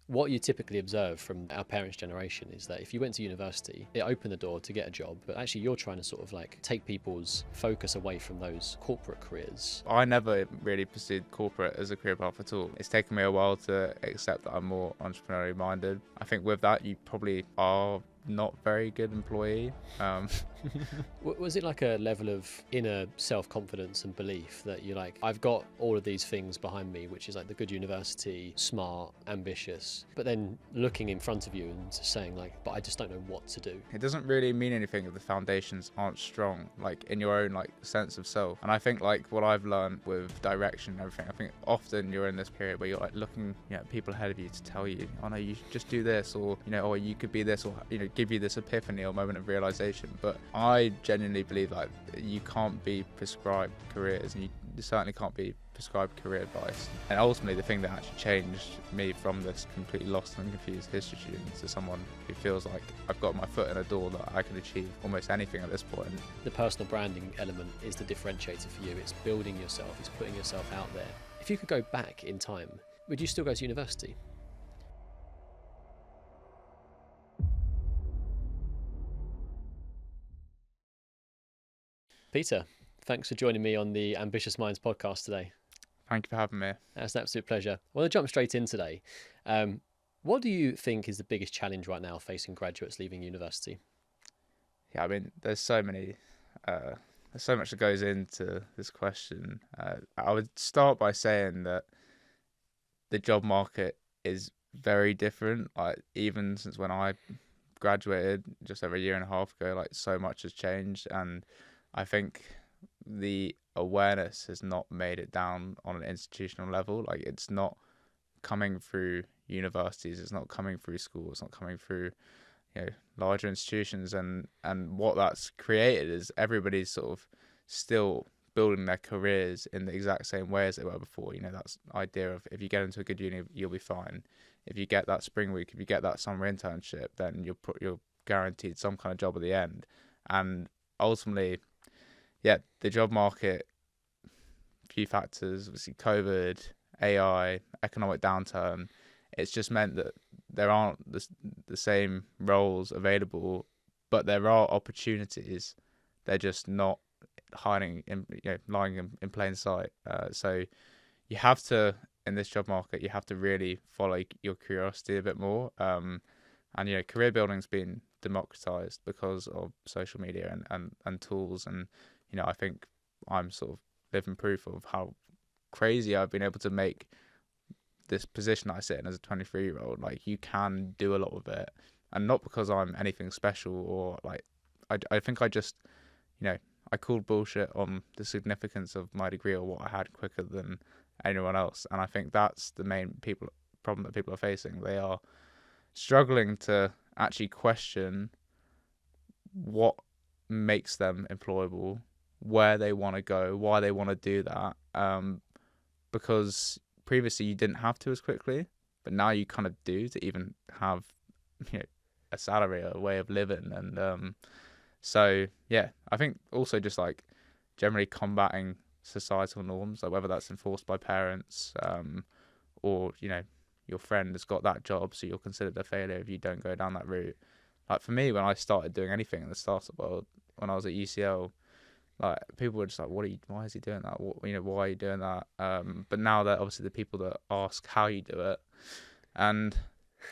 What you typically observe from our parents' generation is that if you went to university, it opened the door to get a job, but actually you're trying to sort of like take people's focus away from those corporate careers. I never really pursued corporate as a career path at all. It's taken me a while to accept that I'm more entrepreneurially minded. I think with that, you probably are not very good employee. Was it like a level of inner self-confidence and belief that you're like, I've got all of these things behind me, which is like the good university, smart, ambitious, but then looking in front of you and saying like, but I just don't know what to do? It doesn't really mean anything if the foundations aren't strong, like in your own like sense of self. And I think like what I've learned with direction and everything, I think often you're in this period where you're like looking at people ahead of you to tell you, oh no, you should just do this, or or you could be this, or give you this epiphany or moment of realization. But I genuinely believe like you can't be prescribed careers, and you certainly can't be prescribed career advice. And ultimately the thing that actually changed me from this completely lost and confused history student to someone who feels like I've got my foot in a door that I can achieve almost anything at this point. The personal branding element is the differentiator for you. It's building yourself, it's putting yourself out there. If you could go back in time, would you still go to university? Peter, thanks for joining me on the Ambitious Minds podcast today. Thank you for having me. That's an absolute pleasure. I want to jump straight in today. What do you think is the biggest challenge right now facing graduates leaving university? Yeah, I mean, there's so much that goes into this question. I would start by saying that the job market is very different. Like even since when I graduated just over a year and a half ago, like so much has changed, and I think the awareness has not made it down on an institutional level. Like it's not coming through universities, it's not coming through schools, it's not coming through larger institutions, and what that's created is everybody's sort of still building their careers in the exact same way as they were before. That's the idea of if you get into a good uni, you'll be fine. If you get that spring week, if you get that summer internship, then you're guaranteed some kind of job at the end. And ultimately, the job market, few factors, obviously COVID, AI, economic downturn, it's just meant that there aren't the same roles available, but there are opportunities. They're just not hiding lying in plain sight. So you have to, in this job market, you have to really follow your curiosity a bit more. And career building's been democratized because of social media and tools, and I think I'm sort of living proof of how crazy I've been able to make this position I sit in as a 23-year-old. Like you can do a lot with it, and not because I'm anything special or like I think I just I called bullshit on the significance of my degree or what I had quicker than anyone else, and I think that's the main problem that people are facing. They are struggling to actually question what makes them employable, where they want to go, why they want to do that, because previously you didn't have to as quickly, but now you kind of do to even have a salary or a way of living. And so I think also just like generally combating societal norms, like whether that's enforced by parents, or your friend has got that job, so you're considered a failure if you don't go down that route. Like for me, when I started doing anything in the startup world, when I was at UCL, like people were just like, why is he doing that? Why are you doing that? But now that obviously the people that ask how you do it, and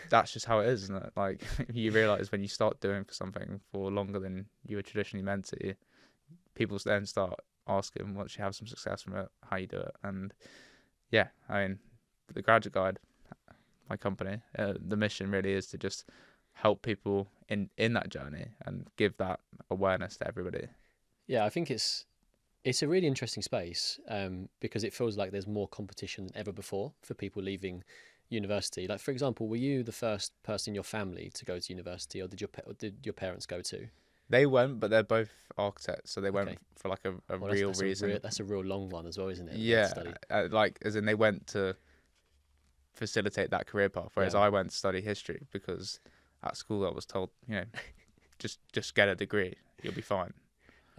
that's just how it is, isn't it? Like you realize when you start doing something for longer than you were traditionally meant to, people then start asking once you have some success from it, how you do it. And I mean, the Graduate Guide, my company, the mission really is to just help people in that journey and give that awareness to everybody. Yeah, I think it's a really interesting space, because it feels like there's more competition than ever before for people leaving university. Like for example, were you the first person in your family to go to university, or did your parents go to? They went, but they're both architects, so they went Okay. for like a Well, real reason. That's a real long one as well, isn't it? Yeah, Study. like as in they went to facilitate that career path, whereas Yeah. I went to study history because at school I was told, just get a degree, you'll be fine.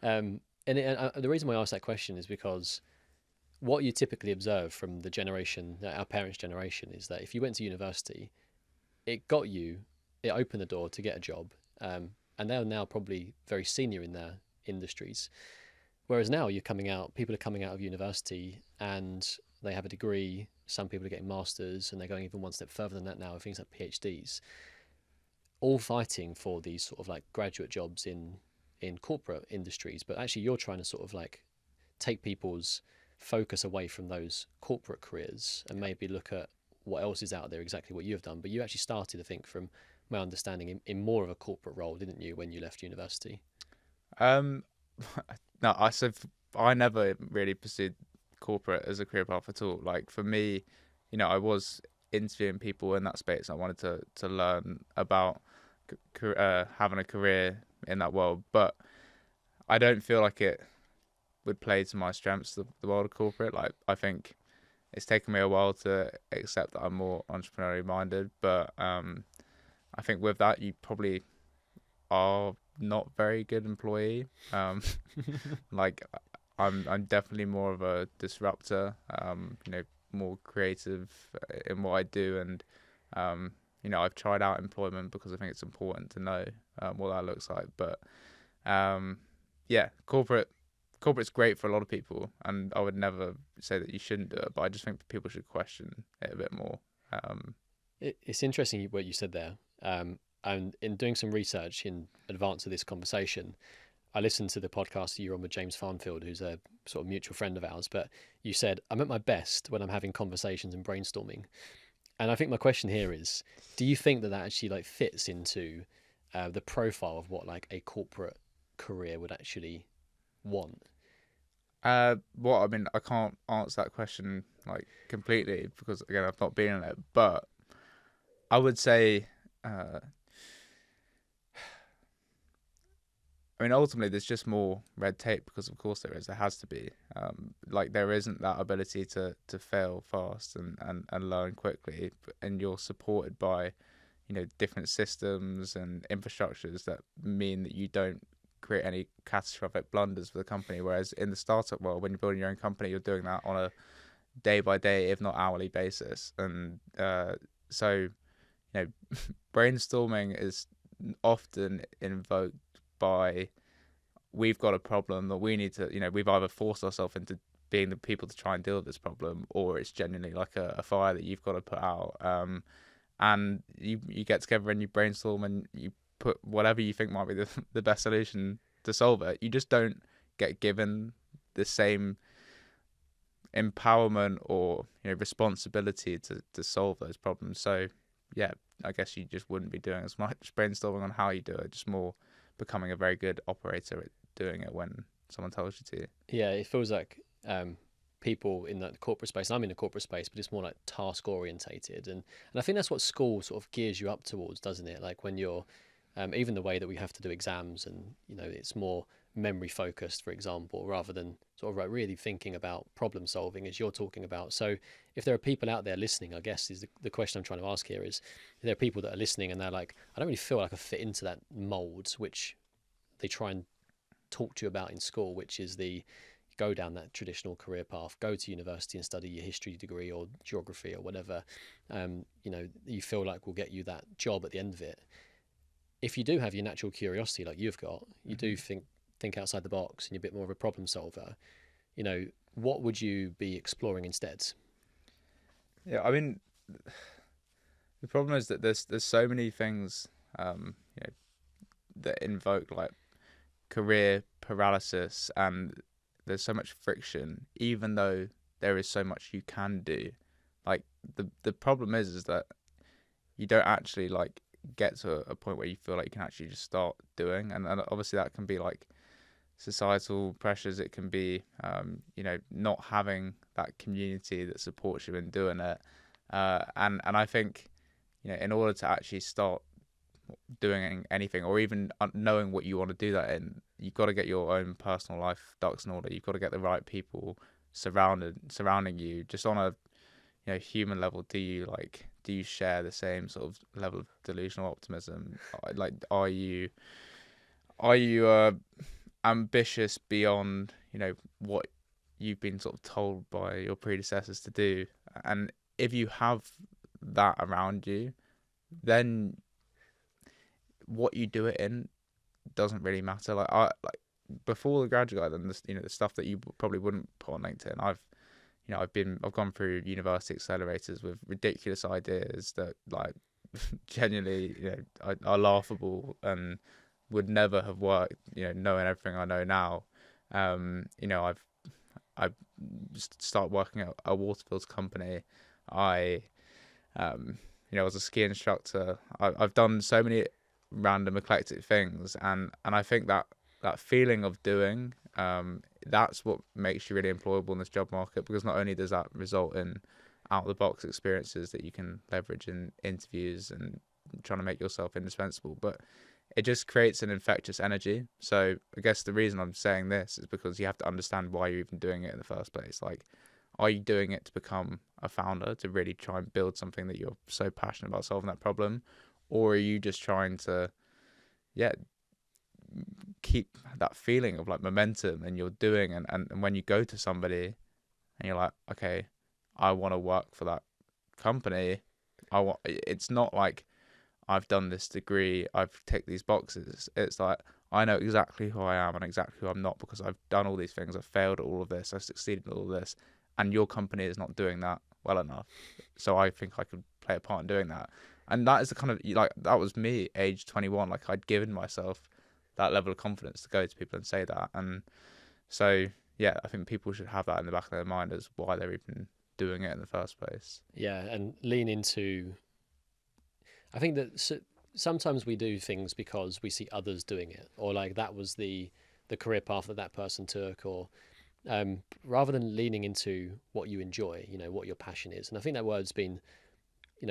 And the reason why I asked that question is because what you typically observe from the generation, our parents' generation, is that if you went to university, it got you, it opened the door to get a job, and they're now probably very senior in their industries. Whereas now people are coming out of university and they have a degree. Some people are getting masters, and they're going even one step further than that now with things like PhDs, all fighting for these sort of like graduate jobs in corporate industries. But actually, you're trying to sort of like take people's focus away from those corporate careers and maybe look at what else is out there, exactly what you've done. But you actually started, I think, from my understanding, in more of a corporate role, didn't you, when you left university? Um, no, I never really pursued corporate as a career path at all. Like for me, I was interviewing people in that space. I wanted to learn about having a career in that world, but I don't feel like it would play to my strengths, the world of corporate. Like I think it's taken me a while to accept that I'm more entrepreneurially minded, but I think with that you probably are not very good employee. Like I'm definitely more of a disruptor. More creative in what I do, and I've tried out employment because I think it's important to know what that looks like. But yeah, corporate's great for a lot of people, and I would never say that you shouldn't do it. But I just think people should question it a bit more. It's interesting what you said there. And in doing some research in advance of this conversation, I listened to the podcast you were on with James Farnfield, who's a sort of mutual friend of ours. But you said, I'm at my best when I'm having conversations and brainstorming. And I think my question here is, do you think that actually like fits into the profile of what like a corporate career would actually want? Well, I mean, I can't answer that question like completely because again, I've not been in it. But I would say, I mean, ultimately, there's just more red tape because, of course, there is. There has to be. Like, there isn't that ability to fail fast and learn quickly, and you're supported by, different systems and infrastructures that mean that you don't create any catastrophic blunders for the company. Whereas in the startup world, when you're building your own company, you're doing that on a day by day, if not hourly basis, and so brainstorming is often invoked by we've got a problem that we need to, we've either forced ourselves into being the people to try and deal with this problem, or it's genuinely like a fire that you've got to put out. And you get together and you brainstorm and you put whatever you think might be the best solution to solve it. You just don't get given the same empowerment or responsibility to solve those problems. So yeah, I guess you just wouldn't be doing as much brainstorming on how you do it, just more becoming a very good operator at doing it when someone tells you to. Yeah, it feels like people in that corporate space, and I'm in the corporate space, but it's more like task orientated. And I think that's what school sort of gears you up towards, doesn't it? Like when you're, even the way that we have to do exams and, it's more memory focused, for example, rather than sort of like really thinking about problem solving as you're talking about. So if there are people out there listening, I guess is the question I'm trying to ask here is, if there are people that are listening and they're like, I don't really feel like I fit into that mold, which they try and talk to you about in school, which is the go down that traditional career path, go to university and study your history degree or geography or whatever, you feel like will get you that job at the end of it. If you do have your natural curiosity like you've got, you do think outside the box and you're a bit more of a problem solver, what would you be exploring instead? Yeah, I mean, the problem is that there's so many things that invoke like career paralysis, and there's so much friction, even though there is so much you can do. Like the problem is that you don't actually like get to a point where you feel like you can actually just start doing, and obviously that can be like societal pressures. It can be not having that community that supports you in doing it, and I think in order to actually start doing anything or even knowing what you want to do that in, you've got to get your own personal life ducks in order. You've got to get the right people surrounding you. Just on a human level, do you share the same sort of level of delusional optimism? Like, are you ambitious beyond what you've been sort of told by your predecessors to do? And if you have that around you, then what you do it in doesn't really matter. Like before the graduate guide and the stuff that you probably wouldn't put on LinkedIn. I've gone through university accelerators with ridiculous ideas that like genuinely are laughable and would never have worked. Knowing everything I know now, I started working at a waterfields company. I was a ski instructor. I've done so many random eclectic things, and I think that feeling of doing, that's what makes you really employable in this job market, because not only does that result in out of the box experiences that you can leverage in interviews and trying to make yourself indispensable, but it just creates an infectious energy. So I guess the reason I'm saying this is because you have to understand why you're even doing it in the first place. Like, are you doing it to become a founder, to really try and build something that you're so passionate about solving that problem? Or are you just trying to, yeah, keep that feeling of like momentum and you're doing, and when you go to somebody and you're like, okay, I want to work for that company. It's not like I've done this degree, I've ticked these boxes. It's like, I know exactly who I am and exactly who I'm not, because I've done all these things. I've failed at all of this. I've succeeded at all of this. And your company is not doing that well enough. So I think I could play a part in doing that. And that is the kind of, like, that was me, age 21. Like, I'd given myself that level of confidence to go to people and say that. And so, yeah, I think people should have that in the back of their mind as why they're even doing it in the first place. Yeah, and lean into. I think that sometimes we do things because we see others doing it, or like that was the career path that that person took, or rather than leaning into what you enjoy, what your passion is. And I think that word's been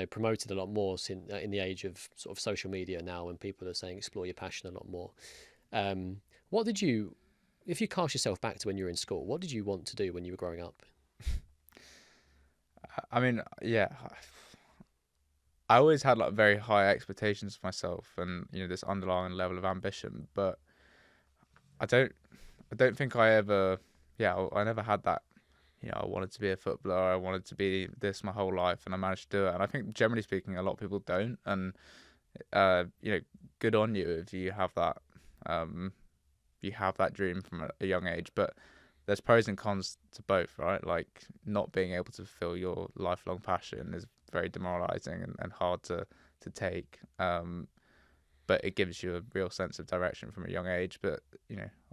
promoted a lot more in the age of sort of social media now, when people are saying explore your passion a lot more. What did you, if you cast yourself back to when you were in school, what did you want to do when you were growing up? I mean, yeah, I always had like very high expectations for myself, and this underlying level of ambition. But I don't, I don't think I ever, yeah, I never had that. I wanted to be a footballer. I wanted to be this my whole life, and I managed to do it. And I think, generally speaking, a lot of people don't. And good on you if you have that. Dream from a young age. But there's pros and cons to both, right? Like, not being able to fulfill your lifelong passion is very demoralizing and hard to take. But it gives you a real sense of direction from a young age. But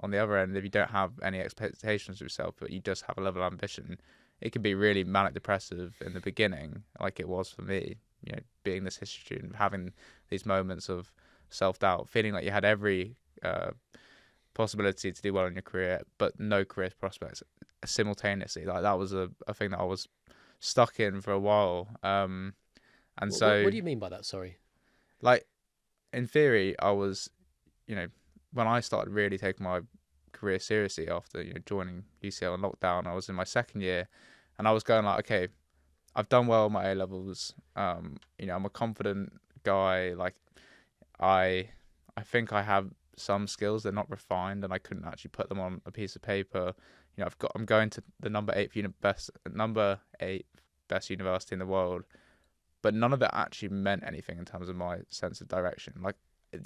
on the other end, if you don't have any expectations of yourself, but you just have a level of ambition, it can be really manic depressive in the beginning, like it was for me. Being this history student, having these moments of self doubt, feeling like you had every possibility to do well in your career, but no career prospects simultaneously. Like, that was a thing that I was stuck in for a while. And What so, do you mean by that? Sorry. like, in theory, I was, when I started really taking my career seriously after joining UCL and lockdown, I was in my second year, and I was going like, okay, I've done well in my A levels. I'm a confident guy. Like, I think I have some skills. They're not refined, and I couldn't actually put them on a piece of paper. I'm going to the number eight best university in the world, but none of it actually meant anything in terms of my sense of direction. Like,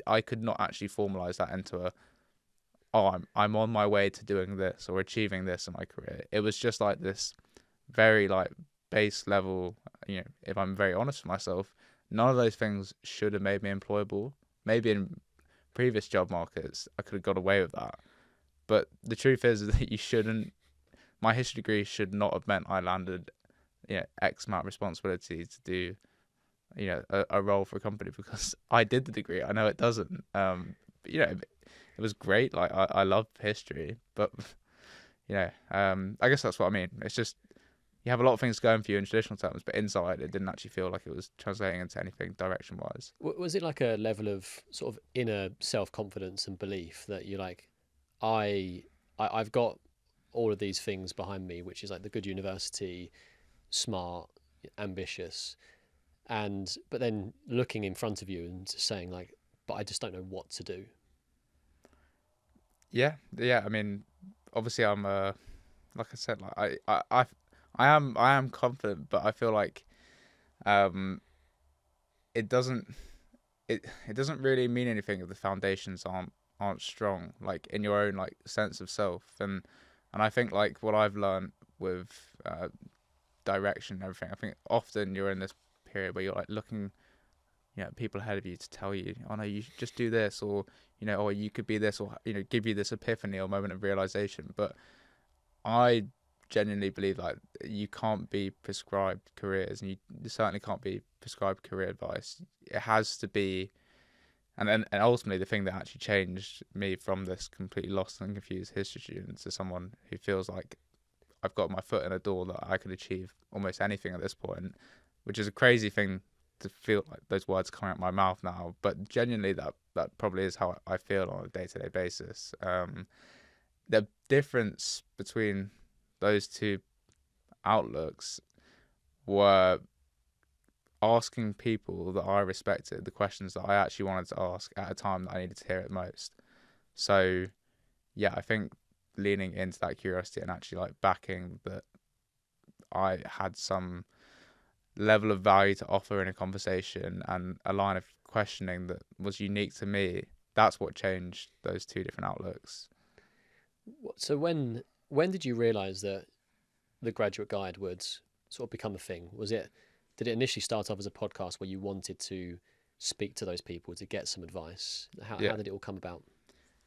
I could not actually formalize that into I'm on my way to doing this or achieving this in my career. It was just like this very like base level. If I'm very honest with myself, none of those things should have made me employable. Maybe in previous job markets, I could have got away with that. But the truth is that you shouldn't. My history degree should not have meant I landed, X amount of responsibility to do, a role for a company, because I did the degree. I know it doesn't. But, it was great. Like, I love history, but I guess that's what I mean. It's just, you have a lot of things going for you in traditional terms, but inside it didn't actually feel like it was translating into anything direction wise. Was it like a level of sort of inner self-confidence and belief that you're like, I've got all of these things behind me, which is like the good university, smart, ambitious, but then looking in front of you and saying like, but I just don't know what to do. Yeah. I mean, obviously, I'm like I said, like I am confident, but I feel like um it doesn't it doesn't really mean anything if the foundations aren't strong, like in your own like sense of self. And I think like what I've learned with direction and everything, I think often you're in this period where you're like looking, people ahead of you to tell you, oh no, you should just do this, or or you could be this, or give you this epiphany or moment of realization. But I genuinely believe like you can't be prescribed careers, and you certainly can't be prescribed career advice. It has to be, and ultimately the thing that actually changed me from this completely lost and confused history student to someone who feels like I've got my foot in a door that I could achieve almost anything at this point, which is a crazy thing to feel like those words coming out my mouth now. But genuinely, that probably is how I feel on a day-to-day basis. The difference between those two outlooks were asking people that I respected the questions that I actually wanted to ask at a time that I needed to hear it most. So, yeah, I think leaning into that curiosity and actually like backing that I had some level of value to offer in a conversation and a line of questioning that was unique to me, that's what changed those two different outlooks. So when did you realise that the graduate guide would sort of become a thing? Did it initially start off as a podcast where you wanted to speak to those people to get some advice? How did it all come about?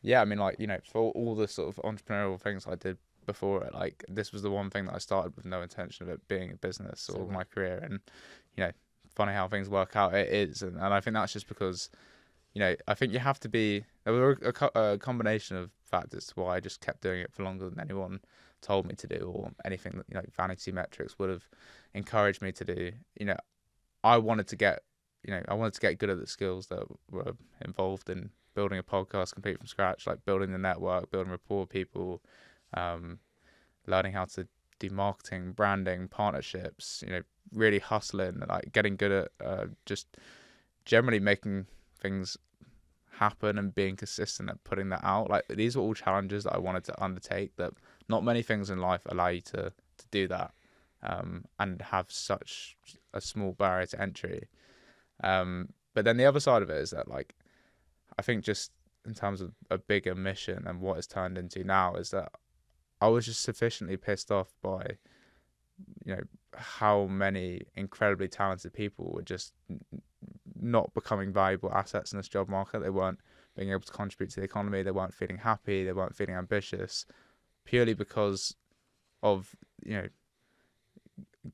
Yeah, I mean, like, for all the sort of entrepreneurial things I did before it, like, this was the one thing that I started with no intention of it being a business or my career. And, funny how things work out, it is. And I think that's just because, I think you have to be, there were a combination of factors to why I just kept doing it for longer than anyone told me to do, or anything that, vanity metrics would have encouraged me to do. I wanted to get, good at the skills that were involved in building a podcast complete from scratch, like building the network, building rapport with people, learning how to do marketing, branding, partnerships, really hustling, like getting good at just generally making things happen and being consistent at putting that out. Like, these were all challenges that I wanted to undertake, that not many things in life allow you to do that, and have such a small barrier to entry. But then the other side of it is that, like, I think just in terms of a bigger mission and what it's turned into now, is that I was just sufficiently pissed off by, how many incredibly talented people were just not becoming valuable assets in this job market. They weren't being able to contribute to the economy. They weren't feeling happy. They weren't feeling ambitious, purely because of,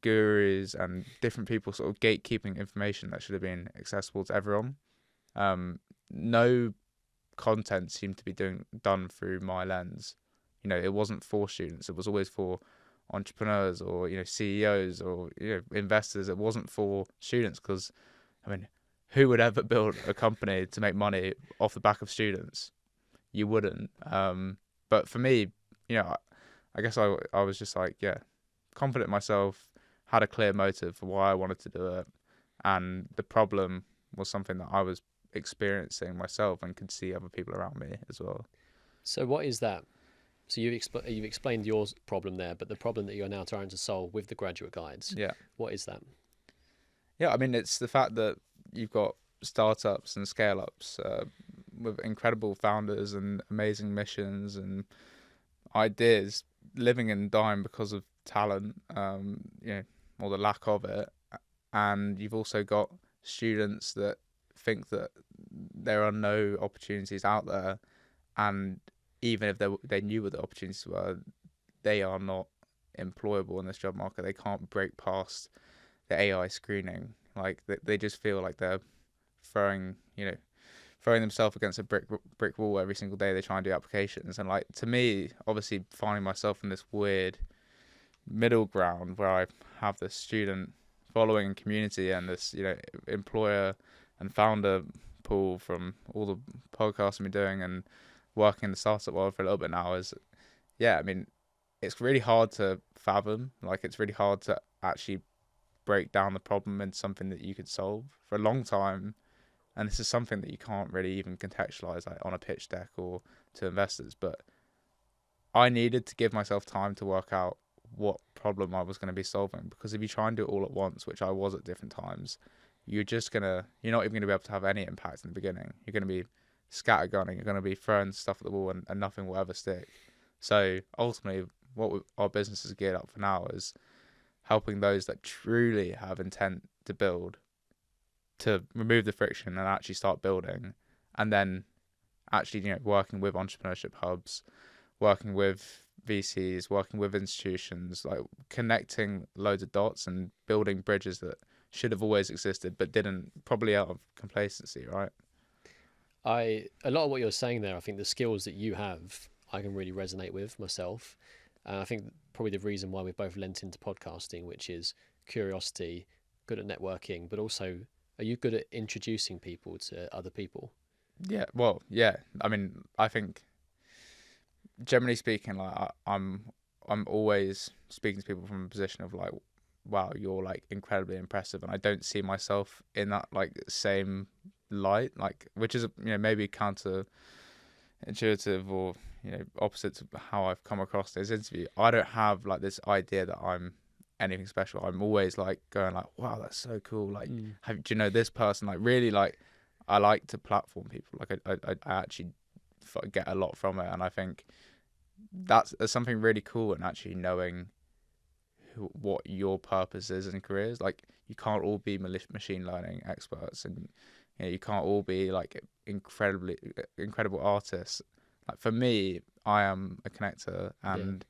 gurus and different people sort of gatekeeping information that should have been accessible to everyone. No content seemed to be done through my lens. It wasn't for students. It was always for entrepreneurs or CEOs or investors. It wasn't for students, because I mean, who would ever build a company to make money off the back of students? You wouldn't. But for me, I guess I was just like, confident in myself, had a clear motive for why I wanted to do it, and the problem was something that I was experiencing myself and could see other people around me as well. So what is that? So you've explained your problem there, but the problem that you're now trying to solve with the graduate guides, what is that? Yeah, I mean, it's the fact that you've got startups and scale-ups with incredible founders and amazing missions and ideas living and dying because of talent, or the lack of it. And you've also got students that think that there are no opportunities out there, and even if they knew what the opportunities were, they are not employable in this job market. They can't break past the AI screening. Like, they just feel like they're throwing themselves against a brick wall every single day they try and do applications. And, like, to me, obviously finding myself in this weird middle ground where I have this student following community and this employer and founder pool from all the podcasts I've been doing and working in the startup world for a little bit now, is I mean, it's really hard to fathom. Like, it's really hard to actually break down the problem into something that you could solve for a long time. And this is something that you can't really even contextualize, like, on a pitch deck or to investors. But I needed to give myself time to work out what problem I was going to be solving, because if you try and do it all at once, which I was at different times, you're not even gonna be able to have any impact in the beginning. You're gonna be scattergunning. You're gonna be throwing stuff at the wall, and nothing will ever stick. So ultimately, our business is geared up for now is helping those that truly have intent to build, to remove the friction and actually start building, and then actually working with entrepreneurship hubs, working with VCs, working with institutions, like connecting loads of dots and building bridges that should have always existed but didn't, probably out of complacency, right? A lot of what you're saying there, I think the skills that you have, I can really resonate with myself. And I think probably the reason why we both lent into podcasting, which is curiosity, good at networking, but also, are you good at introducing people to other people? Yeah, well, yeah. I mean, I think generally speaking, like I'm always speaking to people from a position of like, wow, you're like incredibly impressive, and I don't see myself in that like same light, like, which is maybe counterintuitive or opposite to how I've come across this interview. I don't have like this idea that I'm anything special. I'm always like going like, wow, that's so cool. Like, do you know this person? Like, really, like, I like to platform people. Like, I actually get a lot from it, and I think that's something really cool. And actually knowing what your purpose is in careers, like, you can't all be machine learning experts, and you can't all be like incredible artists. Like, for me, I am a connector, and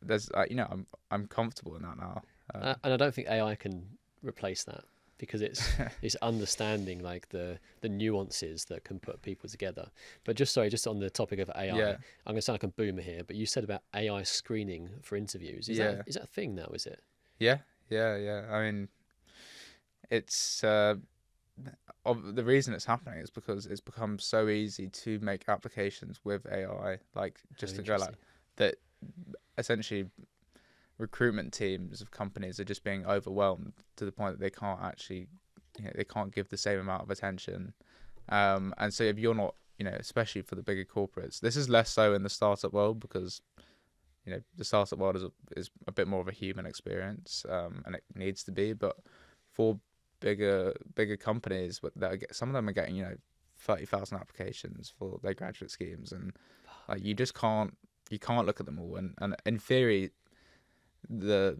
there's I'm comfortable in that now. And I don't think AI can replace that, because it's understanding like the nuances that can put people together. But just on the topic of AI, I'm going to sound like a boomer here, but you said about AI screening for interviews. Is that a thing now? Is it? Yeah. I mean, it's the reason it's happening is because it's become so easy to make applications with AI, like just to go like that. Essentially, recruitment teams of companies are just being overwhelmed to the point that they can't actually, they can't give the same amount of attention. And so if you're not, especially for the bigger corporates, this is less so in the startup world, because the startup world is a bit more of a human experience, and it needs to be. But for bigger companies, some of them are getting 30,000 applications for their graduate schemes, and like you can't look at them all. And in theory, the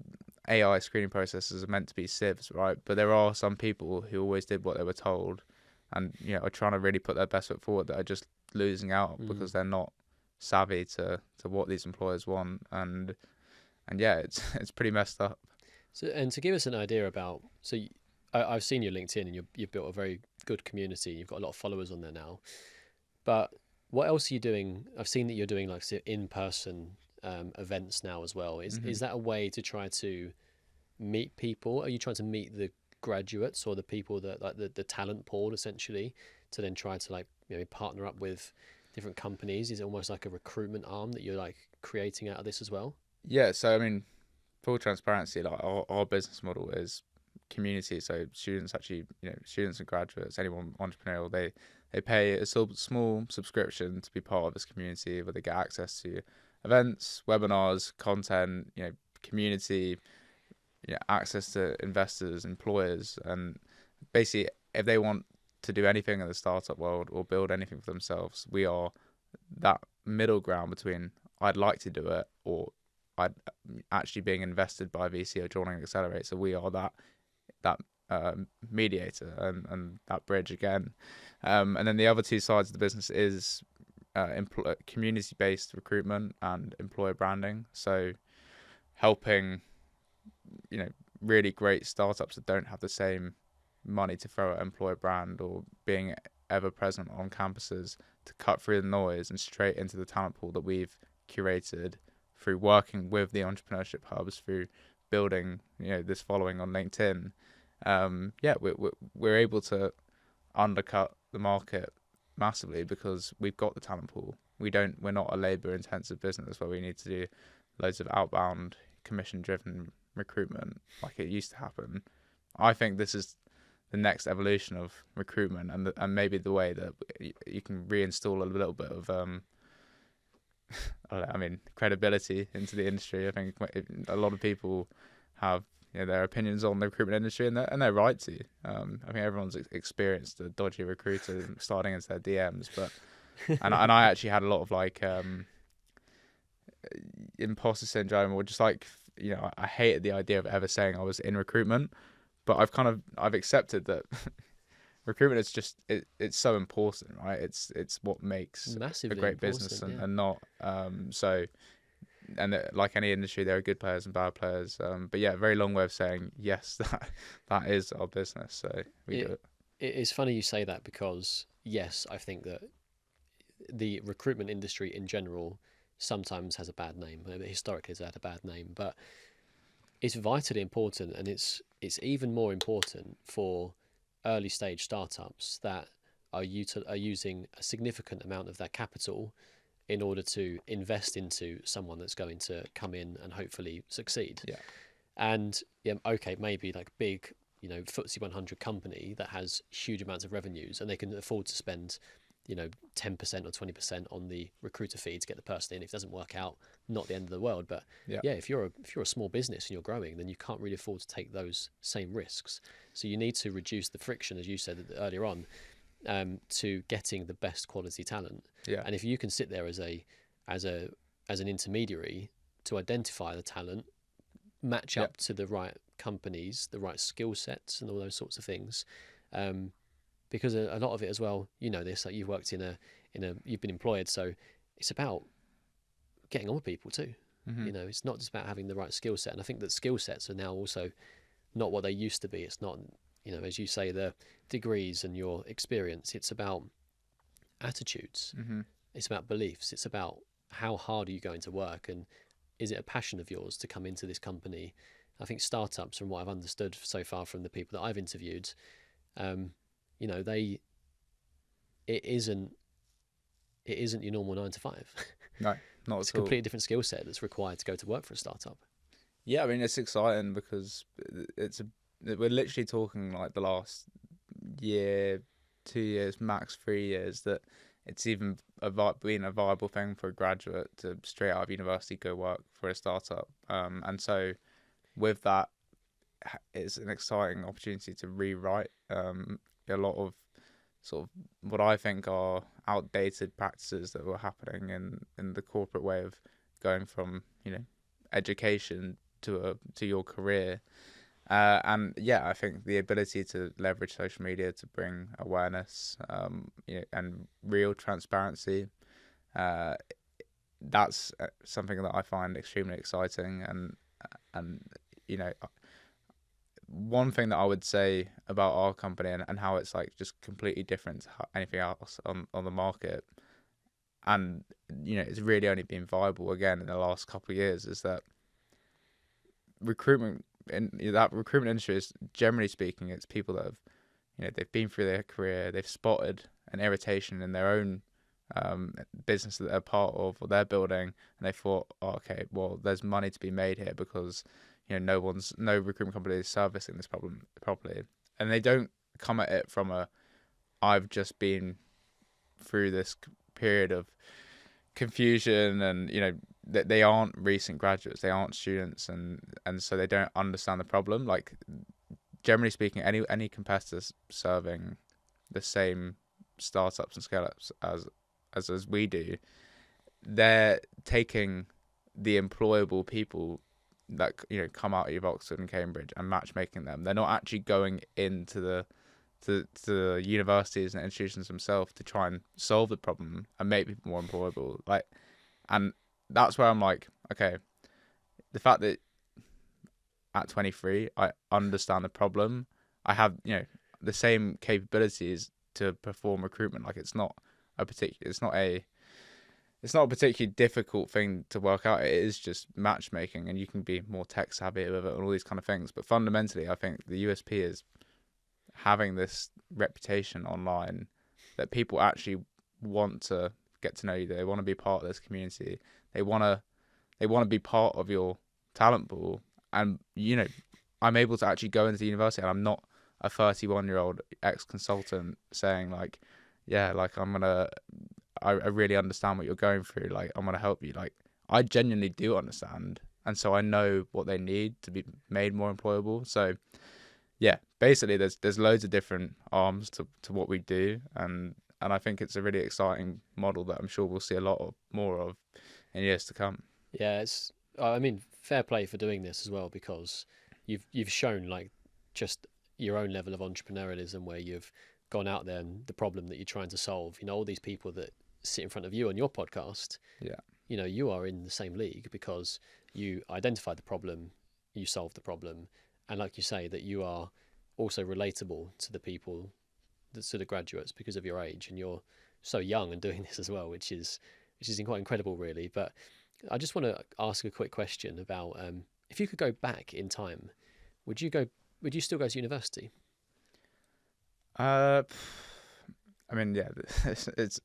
AI screening processes are meant to be sieves, right? But there are some people who always did what they were told, and are trying to really put their best foot forward, that are just losing out because they're not savvy to what these employers want, and yeah, it's pretty messed up. So, and to give us an idea about, I've seen your LinkedIn, and you've built a very good community. You've got a lot of followers on there now. But what else are you doing? I've seen that you're doing like in-person events now as well. Is that a way to try to meet people? Are you trying to meet the graduates, or the people that like the talent pool, essentially, to then try to like partner up with different companies? Is it almost like a recruitment arm that you're like creating out of this as well? Yeah, so I mean, full transparency, like our business model is community. So students actually, students and graduates, anyone entrepreneurial, they pay a small subscription to be part of this community, where they get access to events, webinars, content, community, access to investors, employers, and basically, if they want to do anything in the startup world or build anything for themselves, we are that middle ground between I'd like to do it or I'd actually being invested by VC or joining an accelerator. So we are that mediator and that bridge again. And then the other two sides of the business is community-based recruitment and employer branding. So helping, really great startups that don't have the same money to throw at employer brand, or being ever present on campuses, to cut through the noise and straight into the talent pool that we've curated through working with the entrepreneurship hubs, through building this following on LinkedIn. We're able to undercut the market massively because we've got the talent pool. We're not a labor intensive business where we need to do loads of outbound commission driven recruitment like it used to happen. I think this is the next evolution of recruitment, and maybe the way that you can reinstall a little bit of credibility into the industry. I think a lot of people have their opinions on the recruitment industry, and they're right to. I think everyone's experienced a dodgy recruiter starting into their DMs, but and I actually had a lot of like imposter syndrome, or just like, I hated the idea of ever saying I was in recruitment, but I've accepted that recruitment is just it's so important, right? It's what makes Massively a great business, important, and not so. And like any industry, there are good players and bad players. But yeah, very long way of saying yes, that is our business. So we do it. It's funny you say that, because yes, I think that the recruitment industry in general sometimes has a bad name. Historically, it's had a bad name, but it's vitally important, and it's even more important for early stage startups that are using a significant amount of their capital in order to invest into someone that's going to come in and hopefully succeed. Yeah. And okay, maybe like big, FTSE 100 company that has huge amounts of revenues, and they can afford to spend 10% or 20% on the recruiter fee to get the person in. If it doesn't work out, not the end of the world. But if you're a small business and you're growing, then you can't really afford to take those same risks. So you need to reduce the friction, as you said earlier on, to getting the best quality talent. Yeah. And if you can sit there as an intermediary to identify the talent, match up to the right companies, the right skill sets, and all those sorts of things, because a lot of it as well, this, like, you've worked you've been employed, so it's about getting on with people too. Mm-hmm. It's not just about having the right skill set. And I think that skill sets are now also not what they used to be. It's not, as you say, the degrees and your experience. It's about attitudes. Mm-hmm. It's about beliefs. It's about how hard are you going to work, and is it a passion of yours to come into this company? I think startups, from what I've understood so far from the people that I've interviewed, it isn't your normal 9 to 5. No, not It's at a all. completely different skill set that's required to go to work for a startup. Yeah, I mean, it's exciting because we're literally talking like the last year, 2 years, max 3 years, that it's even been a viable thing for a graduate to straight out of university go work for a startup. And so with that, it's an exciting opportunity to rewrite a lot of sort of what I think are outdated practices that were happening in the corporate way of going from education to your career. And yeah, I think the ability to leverage social media to bring awareness, and real transparency, that's something that I find extremely exciting. And one thing that I would say about our company and how it's like just completely different to anything else on the market, and it's really only been viable again in the last couple of years, is that recruitment industry is, generally speaking, it's people that have they've been through their career, they've spotted an irritation in their own business that they're part of or they're building, and they thought, oh, okay, well, there's money to be made here because no recruitment company is servicing this problem properly, and they don't come at it from I've just been through this period of confusion, and they aren't recent graduates, they aren't students, and so they don't understand the problem. Like, generally speaking, any competitors serving the same startups and scale-ups as we do, they're taking the employable people that come out of Oxford and Cambridge and matchmaking them. They're not actually going into the universities and institutions themselves to try and solve the problem and make people more employable. And that's where I'm like, okay, the fact that at 23 I understand the problem, I have the same capabilities to perform recruitment. Like, it's not a particularly difficult thing to work out. It is just matchmaking, and you can be more tech savvy with it and all these kind of things. But fundamentally, I think the USP is having this reputation online that people actually want to get to know you. They want to be part of this community. They want to be part of your talent pool. And I'm able to actually go into the university, and I'm not a 31-year-old ex-consultant saying like, yeah, like I really understand what you're going through. Like, I'm gonna help you. Like, I genuinely do understand, and so I know what they need to be made more employable. So yeah, basically there's loads of different arms to what we do, and I think it's a really exciting model that I'm sure we'll see a lot more of in years to come. Yeah, I mean, fair play for doing this as well, because you've shown like just your own level of entrepreneurialism, where you've gone out there and the problem that you're trying to solve. You know, all these people that sit in front of you on your podcast, Yeah, you know, you are in the same league because you identified the problem, you solved the problem, and like you say, that you are also relatable to the people, to the graduates, because of your age, and you're so young and doing this as well, which is quite incredible, really. But I just want to ask a quick question about if you could go back in time, would you go? Would you still go to university? uh, I mean, yeah, it's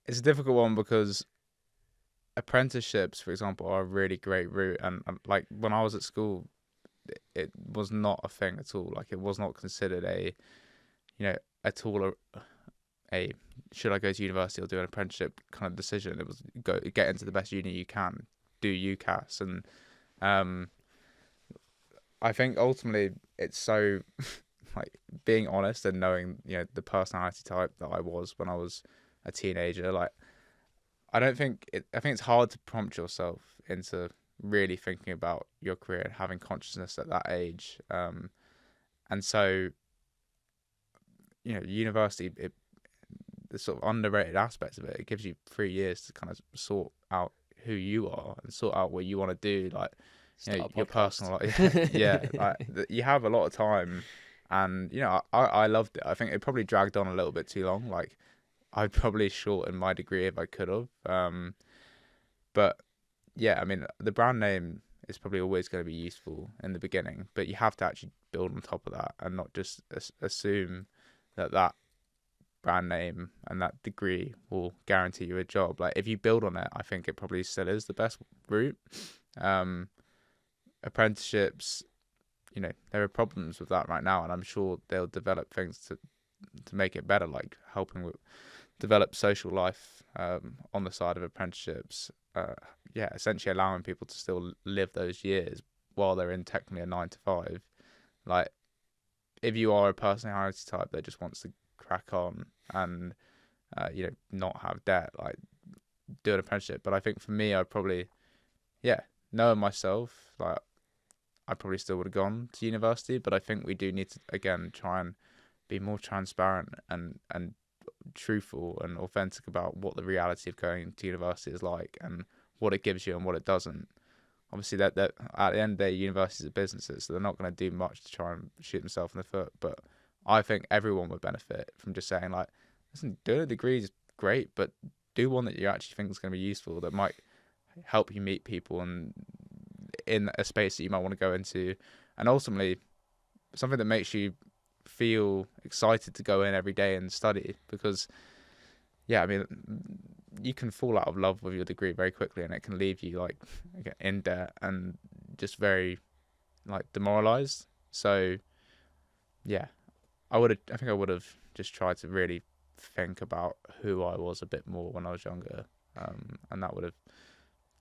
a difficult one because apprenticeships, for example, are a really great route, and like when I was at school, it was not a thing at all. Like it was not considered at all a should I go to university or do an apprenticeship kind of decision. It was get into the best uni you can, do UCAS, and um, I think ultimately it's so like being honest and knowing the personality type that I was when I was a teenager. Like I think it's hard to prompt yourself into really thinking about your career and having consciousness at that age. And so university, the sort of underrated aspect of it, it gives you 3 years to kind of sort out who you are and sort out what you want to do, like Start a your personal podcast. life. Yeah, like you have a lot of time, and I loved it. I think it probably dragged on a little bit too long. Like I'd probably shorten my degree if I could have. But yeah, I mean the brand name is probably always going to be useful in the beginning, but you have to actually build on top of that and not just assume that brand name and that degree will guarantee you a job. Like if you build on it, I think it probably still is the best route. Um, Apprenticeships, there are problems with that right now, and I'm sure they'll develop things to make it better, like helping with develop social life on the side of apprenticeships. Yeah, essentially allowing people to still live those years while they're in technically a 9 to 5. Like if you are a personality type that just wants to crack on and not have debt, like do an apprenticeship. But I think for me, I'd probably, yeah, knowing myself, like I probably still would have gone to university. But I think we do need to again try and be more transparent and truthful and authentic about what the reality of going to university is like and what it gives you and what it doesn't. Obviously, that at the end of the day, universities are businesses, so they're not going to do much to try and shoot themselves in the foot. But I think everyone would benefit from just saying, like, listen, doing a degree is great, but do one that you actually think is going to be useful, that might help you meet people and in a space that you might want to go into, and ultimately something that makes you feel excited to go in every day and study. Because yeah, I mean, you can fall out of love with your degree very quickly, and it can leave you like in debt and just very like demoralized. So yeah, I think I would have just tried to really think about who I was a bit more when I was younger, and that would have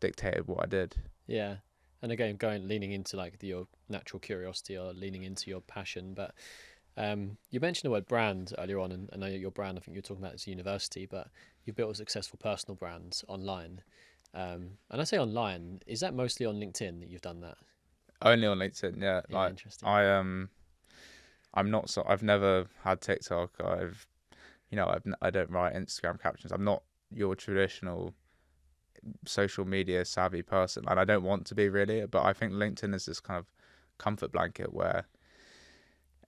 dictated what I did. Yeah, and again, leaning into like your natural curiosity or leaning into your passion. But you mentioned the word brand earlier on, and I know your brand, I think you're talking about is university, but you've built a successful personal brand online. And I say online, is that mostly on LinkedIn that you've done that? Only on LinkedIn, yeah. Yeah, Like interesting. I'm not so. I've never had TikTok. I don't write Instagram captions. I'm not your traditional social media savvy person, and I don't want to be really. But I think LinkedIn is this kind of comfort blanket where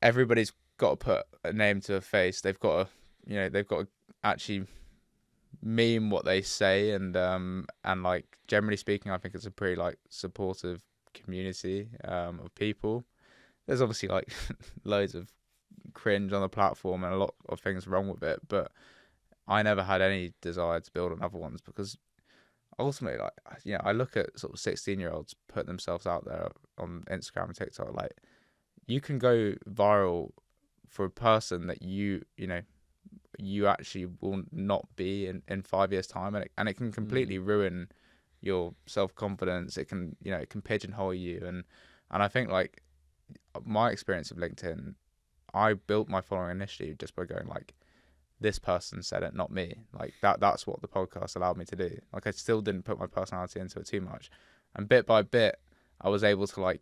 everybody's got to put a name to a face. They've got to actually mean what they say, and like generally speaking, I think it's a pretty like supportive community of people. There's obviously like loads of cringe on the platform and a lot of things wrong with it, but I never had any desire to build on other ones because ultimately, like, I look at sort of 16-year-olds putting themselves out there on Instagram and TikTok. Like, you can go viral for a person that you actually will not be in 5 years' time, and it can completely ruin your self-confidence. It can, it can pigeonhole you. And I think like my experience of LinkedIn, I built my following initially just by going like, this person said it, not me. Like that's what the podcast allowed me to do. Like I still didn't put my personality into it too much. And bit by bit, I was able to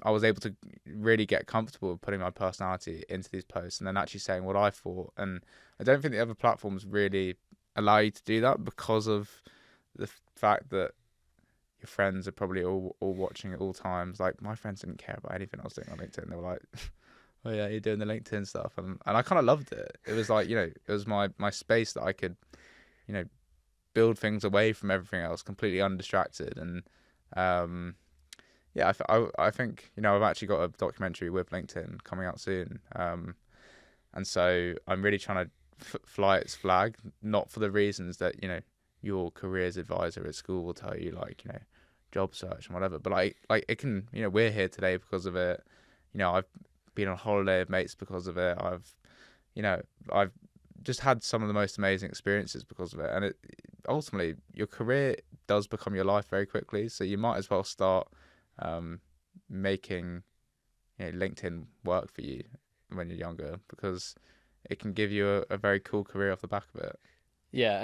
I was able to really get comfortable with putting my personality into these posts and then actually saying what I thought. And I don't think the other platforms really allow you to do that because of the fact that your friends are probably all watching at all times. Like my friends didn't care about anything I was doing on LinkedIn. They were like, oh yeah, you're doing the LinkedIn stuff. And I kind of loved it. It was like, it was my space that I could, build things away from everything else, completely undistracted. And yeah, I think, I've actually got a documentary with LinkedIn coming out soon. And so I'm really trying to fly its flag, not for the reasons that, your careers advisor at school will tell you, like, job search and whatever. But like it can, we're here today because of it. I've been on holiday with mates because of it. I've just had some of the most amazing experiences because of it. And it ultimately, your career does become your life very quickly. So you might as well start making LinkedIn work for you when you're younger, because it can give you a very cool career off the back of it. Yeah,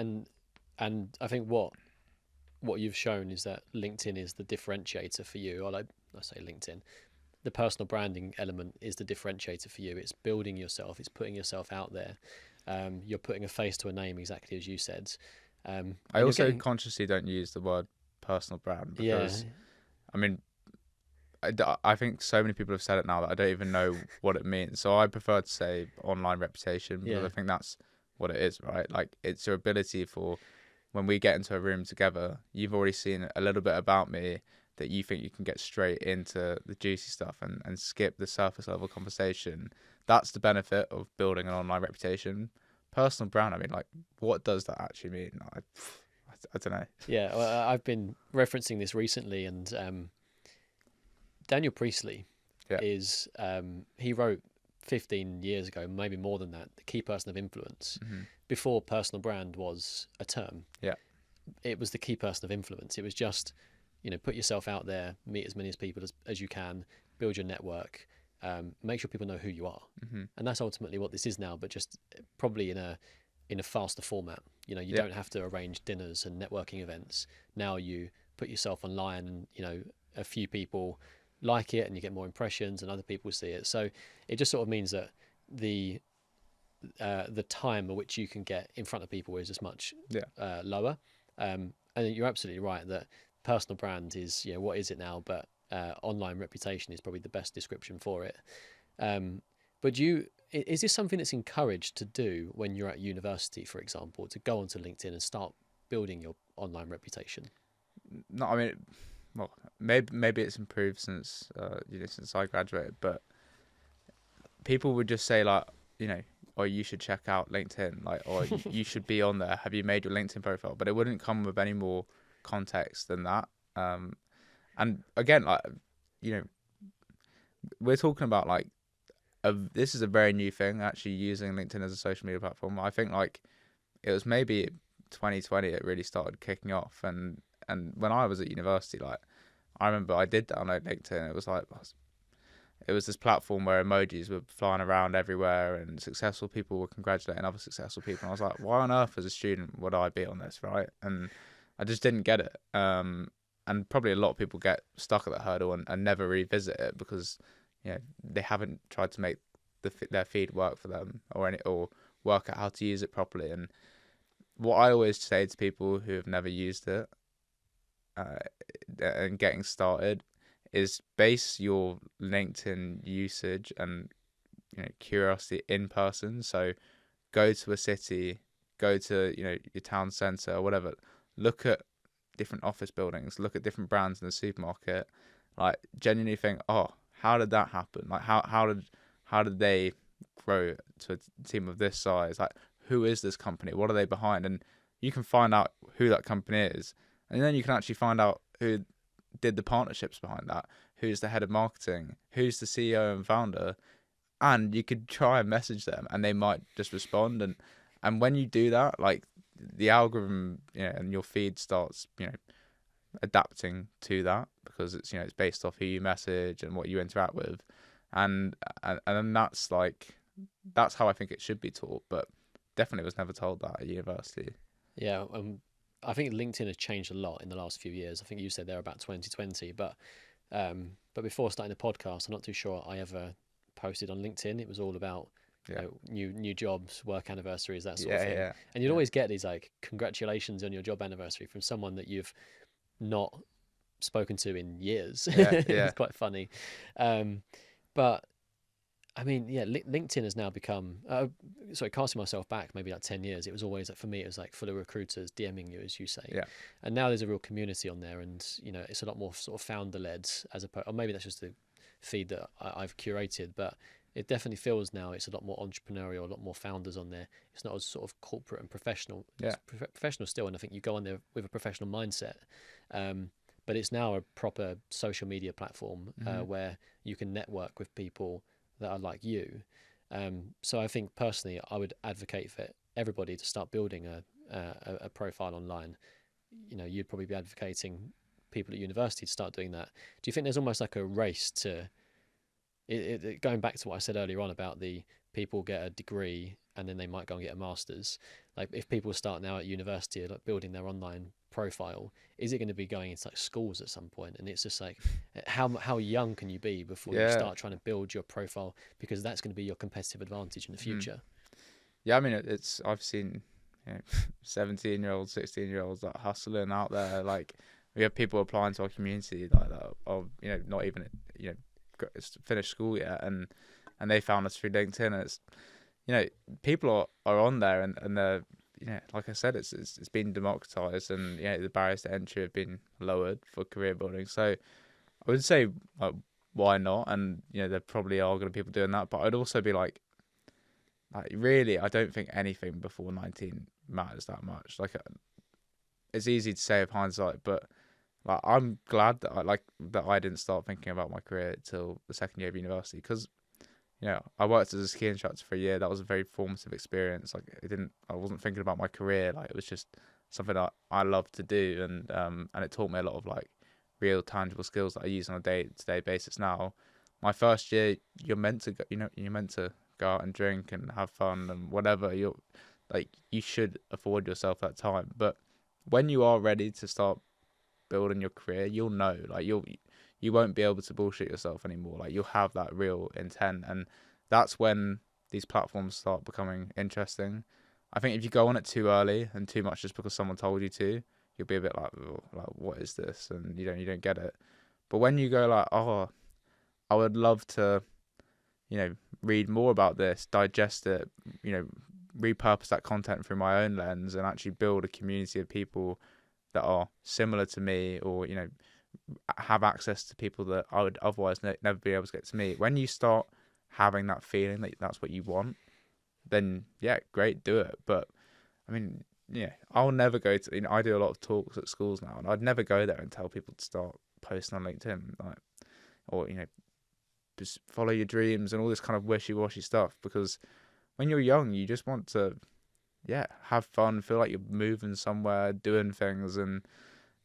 and I think what you've shown is that LinkedIn is the differentiator for you. I say LinkedIn. The personal branding element is the differentiator for you. It's building yourself. It's putting yourself out there. You're putting a face to a name, exactly as you said. I also consciously don't use the word personal brand because, I mean, I think so many people have said it now that I don't even know what it means. So I prefer to say online reputation because I think that's what it is, right? Like it's your ability for when we get into a room together, you've already seen a little bit about me that you think you can get straight into the juicy stuff and skip the surface level conversation. That's the benefit of building an online reputation. Personal brand, I mean, like, what does that actually mean? I don't know. Yeah, well, I've been referencing this recently, and Daniel Priestley is, he wrote 15 years ago, maybe more than that, The Key Person of Influence, before personal brand was a term. Yeah. It was the key person of influence. It was just, put yourself out there, meet as many people as you can, build your network, make sure people know who you are. And that's ultimately what this is now, but just probably in a faster format. You don't have to arrange dinners and networking events. Now you put yourself online and, a few people like it and you get more impressions and other people see it. So it just sort of means that the time at which you can get in front of people is just much lower. And you're absolutely right that personal brand is, what is it now? But online reputation is probably the best description for it. But is this something that's encouraged to do when you're at university, for example, to go onto LinkedIn and start building your online reputation? No, I mean, well, maybe it's improved since since I graduated, but people would just say like, or you should check out LinkedIn, like, or you should be on there. Have you made your LinkedIn profile? But it wouldn't come with any more context than that. And again, like, we're talking about like, this is a very new thing, actually using LinkedIn as a social media platform. I think like it was maybe 2020 it really started kicking off, and when I was at university, like I remember I did download LinkedIn. It was like it was this platform where emojis were flying around everywhere and successful people were congratulating other successful people. And I was like, why on earth as a student would I be on this, right? And I just didn't get it. And probably a lot of people get stuck at that hurdle and never revisit it because they haven't tried to make their feed work for them or work out how to use it properly. And what I always say to people who have never used it and getting started is base your LinkedIn usage and curiosity in person. So go to a city, go to your town centre or whatever. Look at different office buildings. Look at different brands in the supermarket. Like genuinely think, oh, how did that happen? Like how did they grow to a team of this size? Like who is this company? What are they behind? And you can find out who that company is, and then you can actually find out who did the partnerships behind that, who's the head of marketing, who's the CEO and founder, and you could try and message them and they might just respond. And when you do that, like the algorithm, and your feed starts, adapting to that, because it's, it's based off who you message and what you interact with, and then that's how I think it should be taught, but definitely was never told that at university. Yeah, I think LinkedIn has changed a lot in the last few years. I think you said they're about 2020, but before starting the podcast, I'm not too sure I ever posted on LinkedIn. It was all about new jobs, work anniversaries, that sort of thing. Yeah. And you'd always get these like congratulations on your job anniversary from someone that you've not spoken to in years. Yeah. It's quite funny. But I mean, yeah, LinkedIn has now become, casting myself back maybe like 10 years, it was always, like, for me, it was like full of recruiters DMing you, as you say. Yeah. And now there's a real community on there, and, it's a lot more sort of founder-led, as opposed, or maybe that's just the feed that I've curated, but it definitely feels now it's a lot more entrepreneurial, a lot more founders on there. It's not as sort of corporate and professional. Yeah. It's professional still, and I think you go on there with a professional mindset. But it's now a proper social media platform where you can network with people that are like you. So I think personally, I would advocate for everybody to start building a profile online. You'd probably be advocating people at university to start doing that. Do you think there's almost like a race to going back to what I said earlier on about the people get a degree and then they might go and get a master's? Like, if people start now at university, like, building their online profile, is it going to be going into like schools at some point? And it's just like, how young can you be before you start trying to build your profile, because that's going to be your competitive advantage in the future. Yeah, I mean, I've seen 17-year-olds, 16-year-olds like hustling out there. Like, we have people applying to our community like that, or not even finished school yet, and they found us through LinkedIn. And it's, people are on there, and they're, like I said, it's been democratized, and the barriers to entry have been lowered for career building. So I would say, why not? And there probably are going to be people doing that, but I'd also be like really, I don't think anything before 19 matters that much. Like, it's easy to say with hindsight, but like, I'm glad that I didn't start thinking about my career till the second year of university, because I worked as a ski instructor for a year. That was a very formative experience. Like, I wasn't thinking about my career. Like, it was just something that I loved to do, and it taught me a lot of like real tangible skills that I use on a day-to-day basis now. My first year, you're meant to go, you're meant to go out and drink and have fun and whatever. You should afford yourself that time. But when you are ready to start building your career, you'll know, like, you won't be able to bullshit yourself anymore. Like, you'll have that real intent, and that's when these platforms start becoming interesting. I think if you go on it too early and too much just because someone told you to, you'll be a bit like, oh, like, what is this? And you don't get it. But when you go like, oh, I would love to, read more about this, digest it, repurpose that content through my own lens, and actually build a community of people that are similar to me, or have access to people that I would otherwise never be able to get to meet. When you start having that feeling that that's what you want, then yeah, great, do it. But I mean, I'll never go to, I do a lot of talks at schools now, and I'd never go there and tell people to start posting on LinkedIn, like, or just follow your dreams and all this kind of wishy-washy stuff, because when you're young, you just want to have fun, feel like you're moving somewhere, doing things, and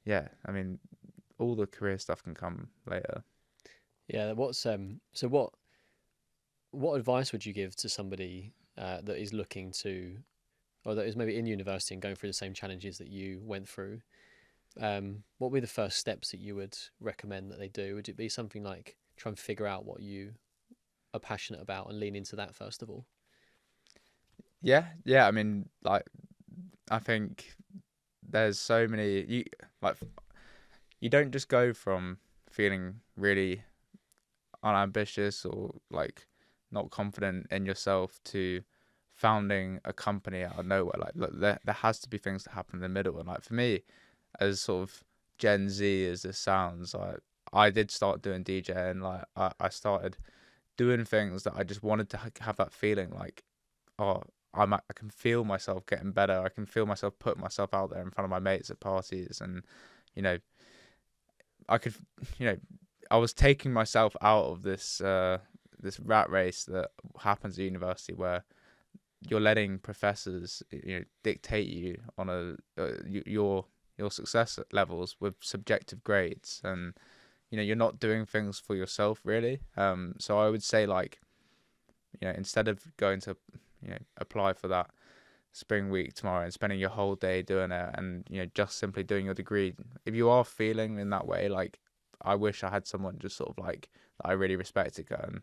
I mean, all the career stuff can come later. Yeah. What advice would you give to somebody that is looking to, or that is maybe in university and going through the same challenges that you went through? What would be the first steps that you would recommend that they do? Would it be something like try and figure out what you are passionate about and lean into that first of all? Yeah. I mean, like, I think there's so many, you don't just go from feeling really unambitious or like not confident in yourself to founding a company out of nowhere. Like, look, there has to be things that happen in the middle. And like, for me, as sort of Gen Z as this sounds, like, I did start doing DJing. Like, I started doing things that I just wanted to have that feeling like, oh, I can feel myself getting better. I can feel myself putting myself out there in front of my mates at parties, and I could, I was taking myself out of this this rat race that happens at university, where you're letting professors, dictate you on your success levels with subjective grades, and you're not doing things for yourself really. So I would say, like, instead of going to apply for that spring week tomorrow and spending your whole day doing it, and just simply doing your degree, if you are feeling in that way, like, I wish I had someone just sort of like that I really respected going,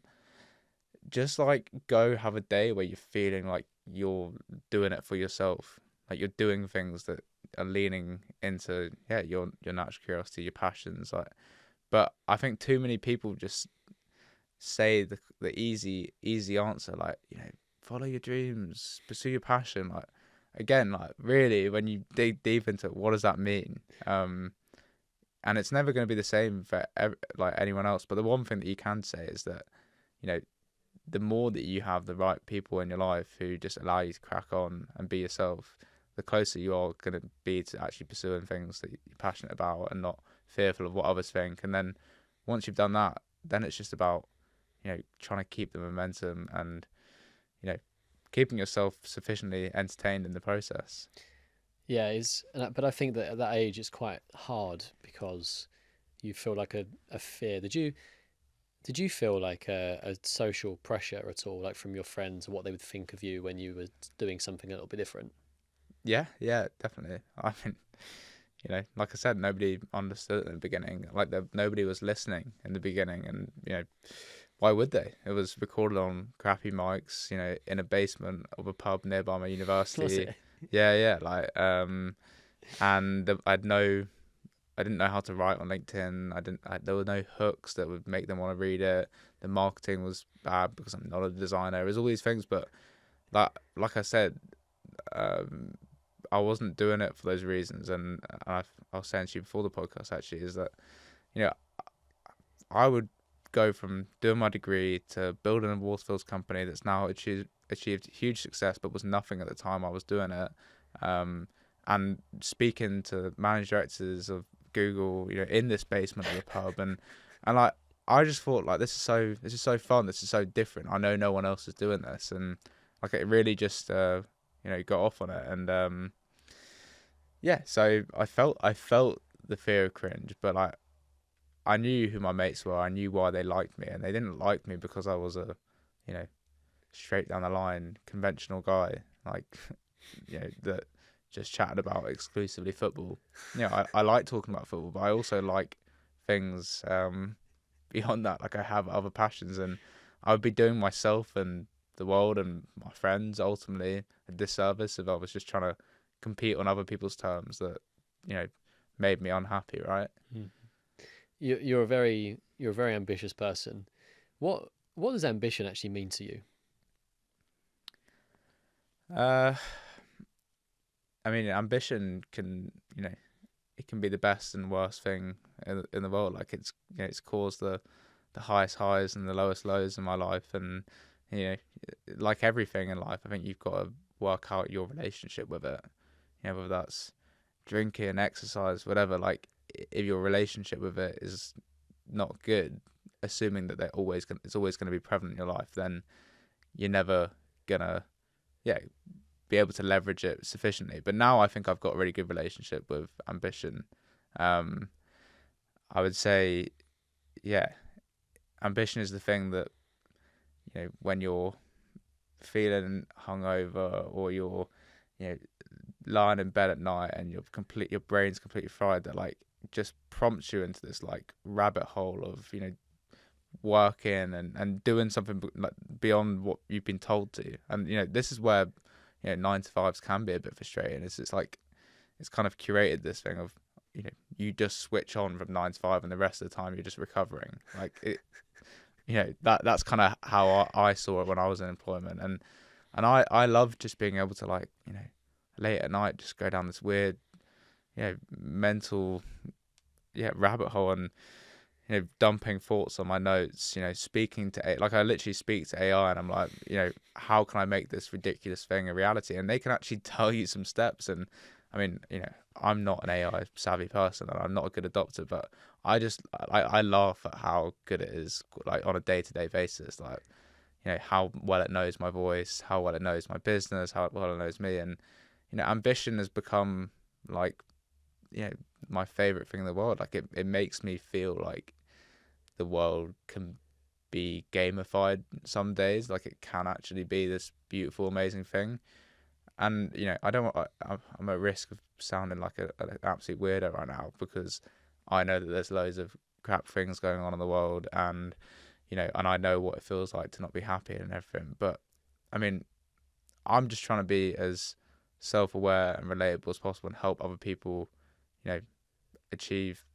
just like go have a day where you're feeling like you're doing it for yourself, like you're doing things that are leaning into your natural curiosity, your passions. Like, but I think too many people just say the easy answer, like, follow your dreams, pursue your passion. Like, again, like, really, when you dig deep into it, what does that mean? And it's never going to be the same for like anyone else. But the one thing that you can say is that, the more that you have the right people in your life who just allow you to crack on and be yourself, the closer you are going to be to actually pursuing things that you're passionate about and not fearful of what others think. And then once you've done that, then it's just about, trying to keep the momentum and, keeping yourself sufficiently entertained in the process. Yeah, but I think that at that age it's quite hard because you feel like a fear. Did you feel like a social pressure at all, like from your friends and what they would think of you when you were doing something a little bit different? Yeah, definitely. I mean, like I said, nobody understood in the beginning. Like, nobody was listening in the beginning, and why would they? It was recorded on crappy mics, in a basement of a pub nearby my Was university. it? Yeah, like, and I didn't know how to write on LinkedIn. There were no hooks that would make them want to read it. The marketing was bad because I'm not a designer. It was all these things, but like I said, I wasn't doing it for those reasons. And I was saying to you before the podcast, actually, is that, I would go from doing my degree to building a Waterfields company that's now achieved huge success, but was nothing at the time I was doing it. And speaking to managing directors of Google, in this basement of the pub, and like, I just thought, like, this is so fun, this is so different. I know no one else is doing this, and like, it really just got off on it, and so I felt the fear of cringe, but like, I knew who my mates were. I knew why they liked me, and they didn't like me because I was a, straight down the line conventional guy, like, that just chatted about exclusively football. I like talking about football, but I also like things beyond that. Like, I have other passions, and I would be doing myself and the world and my friends ultimately a disservice if I was just trying to compete on other people's terms that, made me unhappy, right? Mm. You're a very ambitious person. What does ambition actually mean to you? I mean, ambition can, it can be the best and worst thing in the world. Like, it's caused the highest highs and the lowest lows in my life, and like everything in life, I think you've got to work out your relationship with it. Whether that's drinking, exercise, whatever. Like, if your relationship with it is not good, assuming that it's always gonna be prevalent in your life, then you're never gonna be able to leverage it sufficiently. But now I think I've got a really good relationship with ambition. I would say, ambition is the thing that, when you're feeling hungover, or you're, lying in bed at night and your brain's completely fried, that, like, just prompts you into this, like, rabbit hole of, working and doing something like beyond what you've been told to. And this is where 9 to 5s can be a bit frustrating. It's like, it's kind of curated this thing of, you just switch on from 9 to 5 and the rest of the time you're just recovering. Like, it, that's kind of how I saw it when I was in employment. And I love just being able to, like, late at night just go down this weird mental rabbit hole, and dumping thoughts on my notes, speaking to like, I literally speak to AI, and I'm like, how can I make this ridiculous thing a reality? And they can actually tell you some steps. And I mean, I'm not an AI savvy person, and I'm not a good adopter, but I laugh at how good it is, like, on a day-to-day basis. Like, how well it knows my voice, how well it knows my business, how well it knows me. And ambition has become like my favorite thing in the world. Like it makes me feel like the world can be gamified some days. Like it can actually be this beautiful, amazing thing. And I don't want, I'm at risk of sounding like an absolute weirdo right now, because I know that there's loads of crap things going on in the world, and and I know what it feels like to not be happy and everything. But I mean, I'm just trying to be as self-aware and relatable as possible and help other people, achieve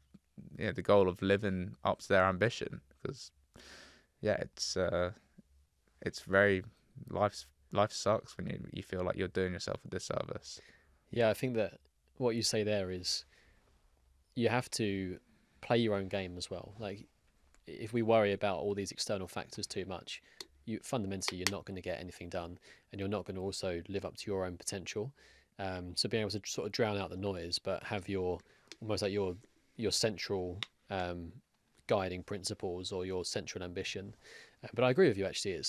the goal of living up to their ambition. Because it's very life sucks when you feel like you're doing yourself a disservice. Yeah, I think that what you say there is you have to play your own game as well. Like, if we worry about all these external factors too much, fundamentally you're not going to get anything done, and you're not going to also live up to your own potential. So being able to sort of drown out the noise, but have your almost like your central guiding principles or your central ambition. But I agree with you. Actually,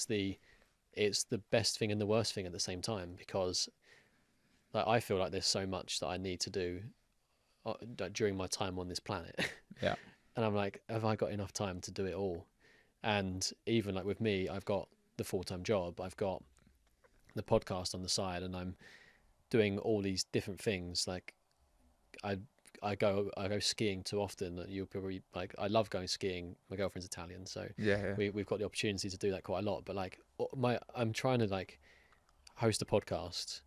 it's the best thing and the worst thing at the same time, because like I feel like there's so much that I need to do during my time on this planet. Yeah. And I'm like, have I got enough time to do it all? And even like with me, I've got the full-time job, I've got the podcast on the side, and I'm doing all these different things. Like I go skiing too often. You'll probably like, I love going skiing. My girlfriend's Italian, so Yeah. we've got the opportunity to do that quite a lot. But like I'm trying to like host a podcast.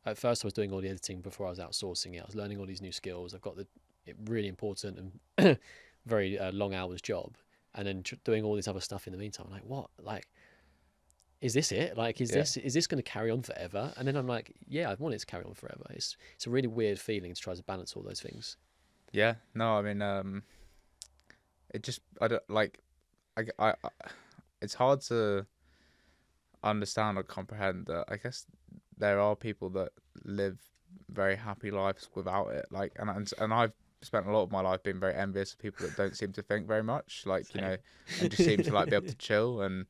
At first, I was doing all the editing before I was outsourcing it. I was learning all these new skills. I've got the really important and very long hours job, and then doing all this other stuff in the meantime. I'm like, what? Like, is this it? Like, is this going to carry on forever? And then I'm like, yeah, I want it to carry on forever. It's a really weird feeling to try to balance all those things. Yeah. No, I mean, it just, I don't like, I it's hard to understand or comprehend that. I guess there are people that live very happy lives without it. Like, and I've spent a lot of my life being very envious of people that don't seem to think very much. Like, Same. and just seem to like be able to chill. And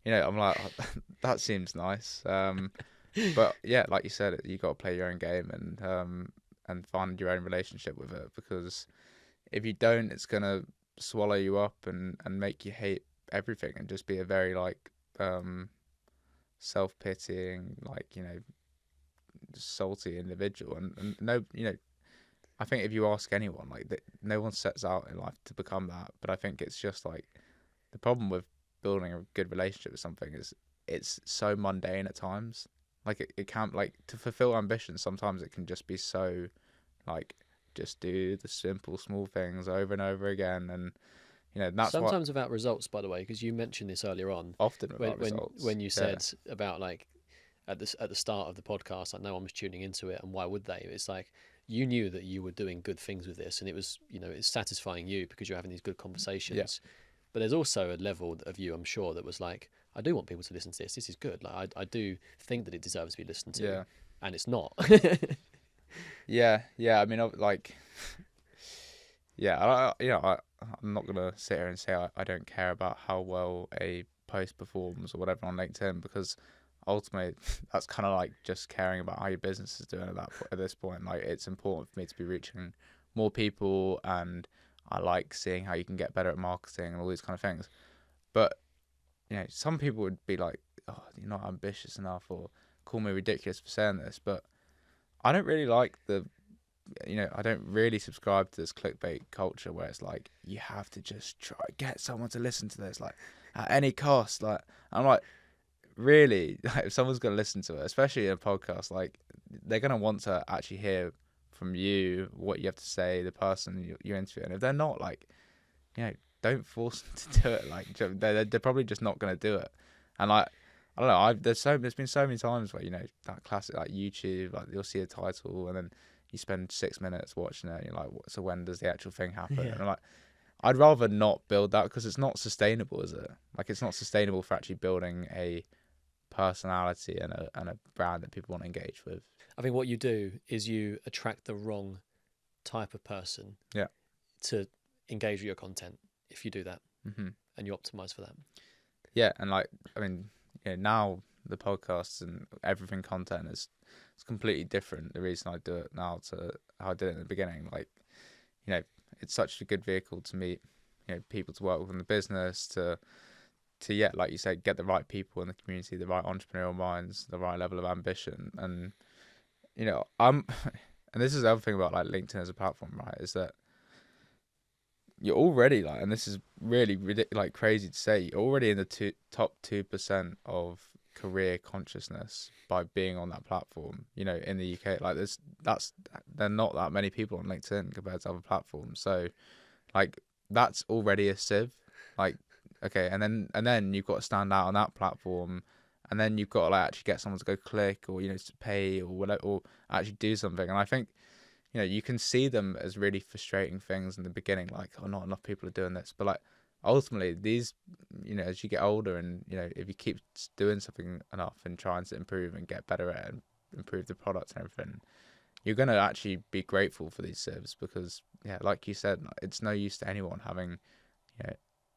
I'm like, oh, that seems nice. But yeah, like you said, you got to play your own game and find your own relationship with it, because if you don't, it's gonna swallow you up and make you hate everything and just be a very like self-pitying, like salty individual. And no, I think if you ask anyone, like no one sets out in life to become that. But I think it's just like the problem with building a good relationship with something is it's so mundane at times. Like it can't, like, to fulfill ambition, sometimes it can just be so like, just do the simple small things over and over again. And that's Sometimes without results, by the way, because you mentioned this earlier on often without results. when you said about like at the start of the podcast, like no one was tuning into it, and why would they? It's like you knew that you were doing good things with this, and it was it's satisfying you because you're having these good conversations. Yeah. But there's also a level of you, I'm sure, that was like, I do want people to listen to this. This is good. Like I do think that it deserves to be listened to. Yeah. And it's not. Yeah. I mean, like, yeah. I'm not gonna sit here and say I don't care about how well a post performs or whatever on LinkedIn, because ultimately that's kind of like just caring about how your business is doing at this point. Like, it's important for me to be reaching more people, and I like seeing how you can get better at marketing and all these kind of things. But some people would be like, oh, you're not ambitious enough, or call me ridiculous for saying this. But I don't really like I don't really subscribe to this clickbait culture where it's like, you have to just try get someone to listen to this, like, at any cost. Like, I'm like, really? Like, if someone's going to listen to it, especially in a podcast, like, they're going to want to actually hear from you what you have to say, the person you're interviewing. If they're not, like, don't force them to do it. Like, they're probably just not going to do it. And like, I don't know. There's been so many times where that classic like YouTube, like you'll see a title and then you spend 6 minutes watching it, and you're like, so when does the actual thing happen? Yeah. And I'm like, I'd rather not build that, because it's not sustainable, is it? Like, it's not sustainable for actually building a personality and a brand that people want to engage with. I think what you do is you attract the wrong type of person to engage with your content if you do that. Mm-hmm. And you optimize for that. Yeah, and like, I mean, now the podcasts and everything content is it's completely different. The reason I do it now to how I did it in the beginning, like, it's such a good vehicle to meet, people to work with in the business, to yeah, like you said, get the right people in the community, the right entrepreneurial minds, the right level of ambition. And I'm and this is the other thing about like LinkedIn as a platform, right, is that you're already like, and this is really like crazy to say, you're already in the top 2% of career consciousness by being on that platform. In the UK, like there are not that many people on LinkedIn compared to other platforms. So like that's already a sieve. Like, okay, and then you've got to stand out on that platform, and then you've got to like actually get someone to go click, or to pay, or whatever, or actually do something. And I think you can see them as really frustrating things in the beginning, like, oh, not enough people are doing this. But like ultimately, these, as you get older, and if you keep doing something enough and trying to improve and get better at it and improve the product and everything, you're gonna actually be grateful for these servers, because yeah, like you said, it's no use to anyone having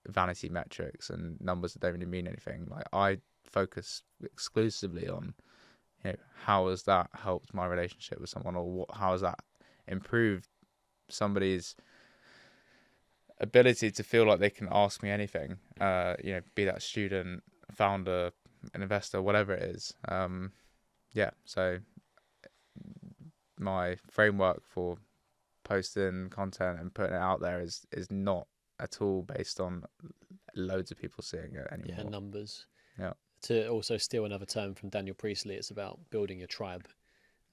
vanity metrics and numbers that don't really mean anything. Like, I focus exclusively on how has that helped my relationship with someone, or how has that improved somebody's ability to feel like they can ask me anything, be that student, founder, an investor, whatever it is. So my framework for posting content and putting it out there is not at all based on loads of people seeing it anymore. Yeah, numbers. Yeah. To also steal another term from Daniel Priestley, it's about building your tribe,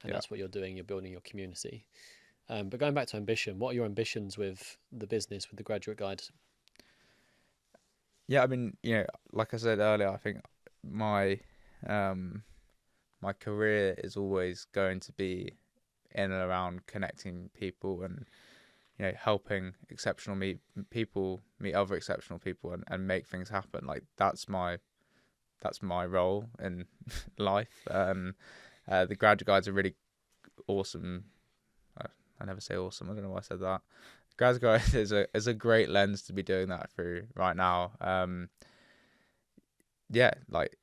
and that's what you're doing. You're building your community. But going back to ambition, what are your ambitions with the business, with the Graduate Guide? Yeah, I mean, like I said earlier, I think my my career is always going to be in and around connecting people, and helping exceptional people meet other exceptional people, and make things happen. Like, that's my role in life. The Graduate Guide's a really awesome. I never say awesome. I don't know why I said that. Graduate Guide is a great lens to be doing that through right now. Like,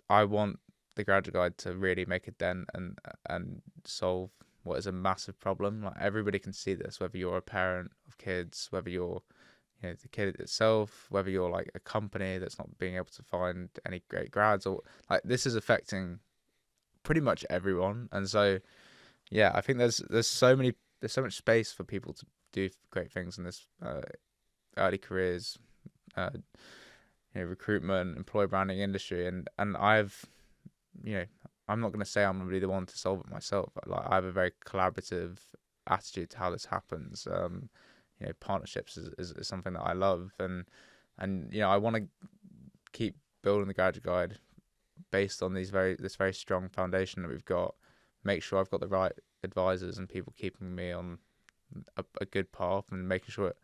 I want the Graduate Guide to really make a dent and solve what is a massive problem. Like, everybody can see this, whether you're a parent of kids, whether you're the kid itself, whether you're like a company that's not being able to find any great grads, or like, this is affecting pretty much everyone. And so yeah, I think there's so much space for people to do great things in this early careers, recruitment, employer branding industry, and I've I'm not going to say I'm going to be the one to solve it myself. Like, I have a very collaborative attitude to how this happens. Partnerships is something that I love, and I want to keep building the Graduate Guide based on this very strong foundation that we've got. Make sure I've got the right advisors and people keeping me on a good path, and making sure it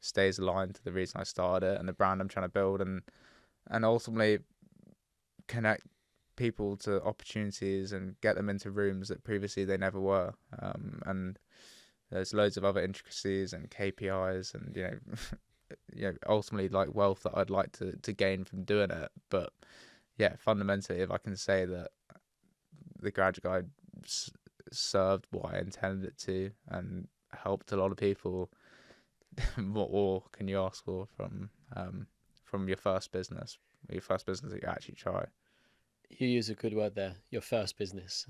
stays aligned to the reason I started it and the brand I'm trying to build, and ultimately connect people to opportunities and get them into rooms that previously they never were. And there's loads of other intricacies and KPIs, and ultimately like wealth that I'd like to gain from doing it. But yeah, fundamentally, if I can say that the Graduate Guide served what I intended it to and helped a lot of people, what more can you ask for from your first business that you actually try? You use a good word there, your first business.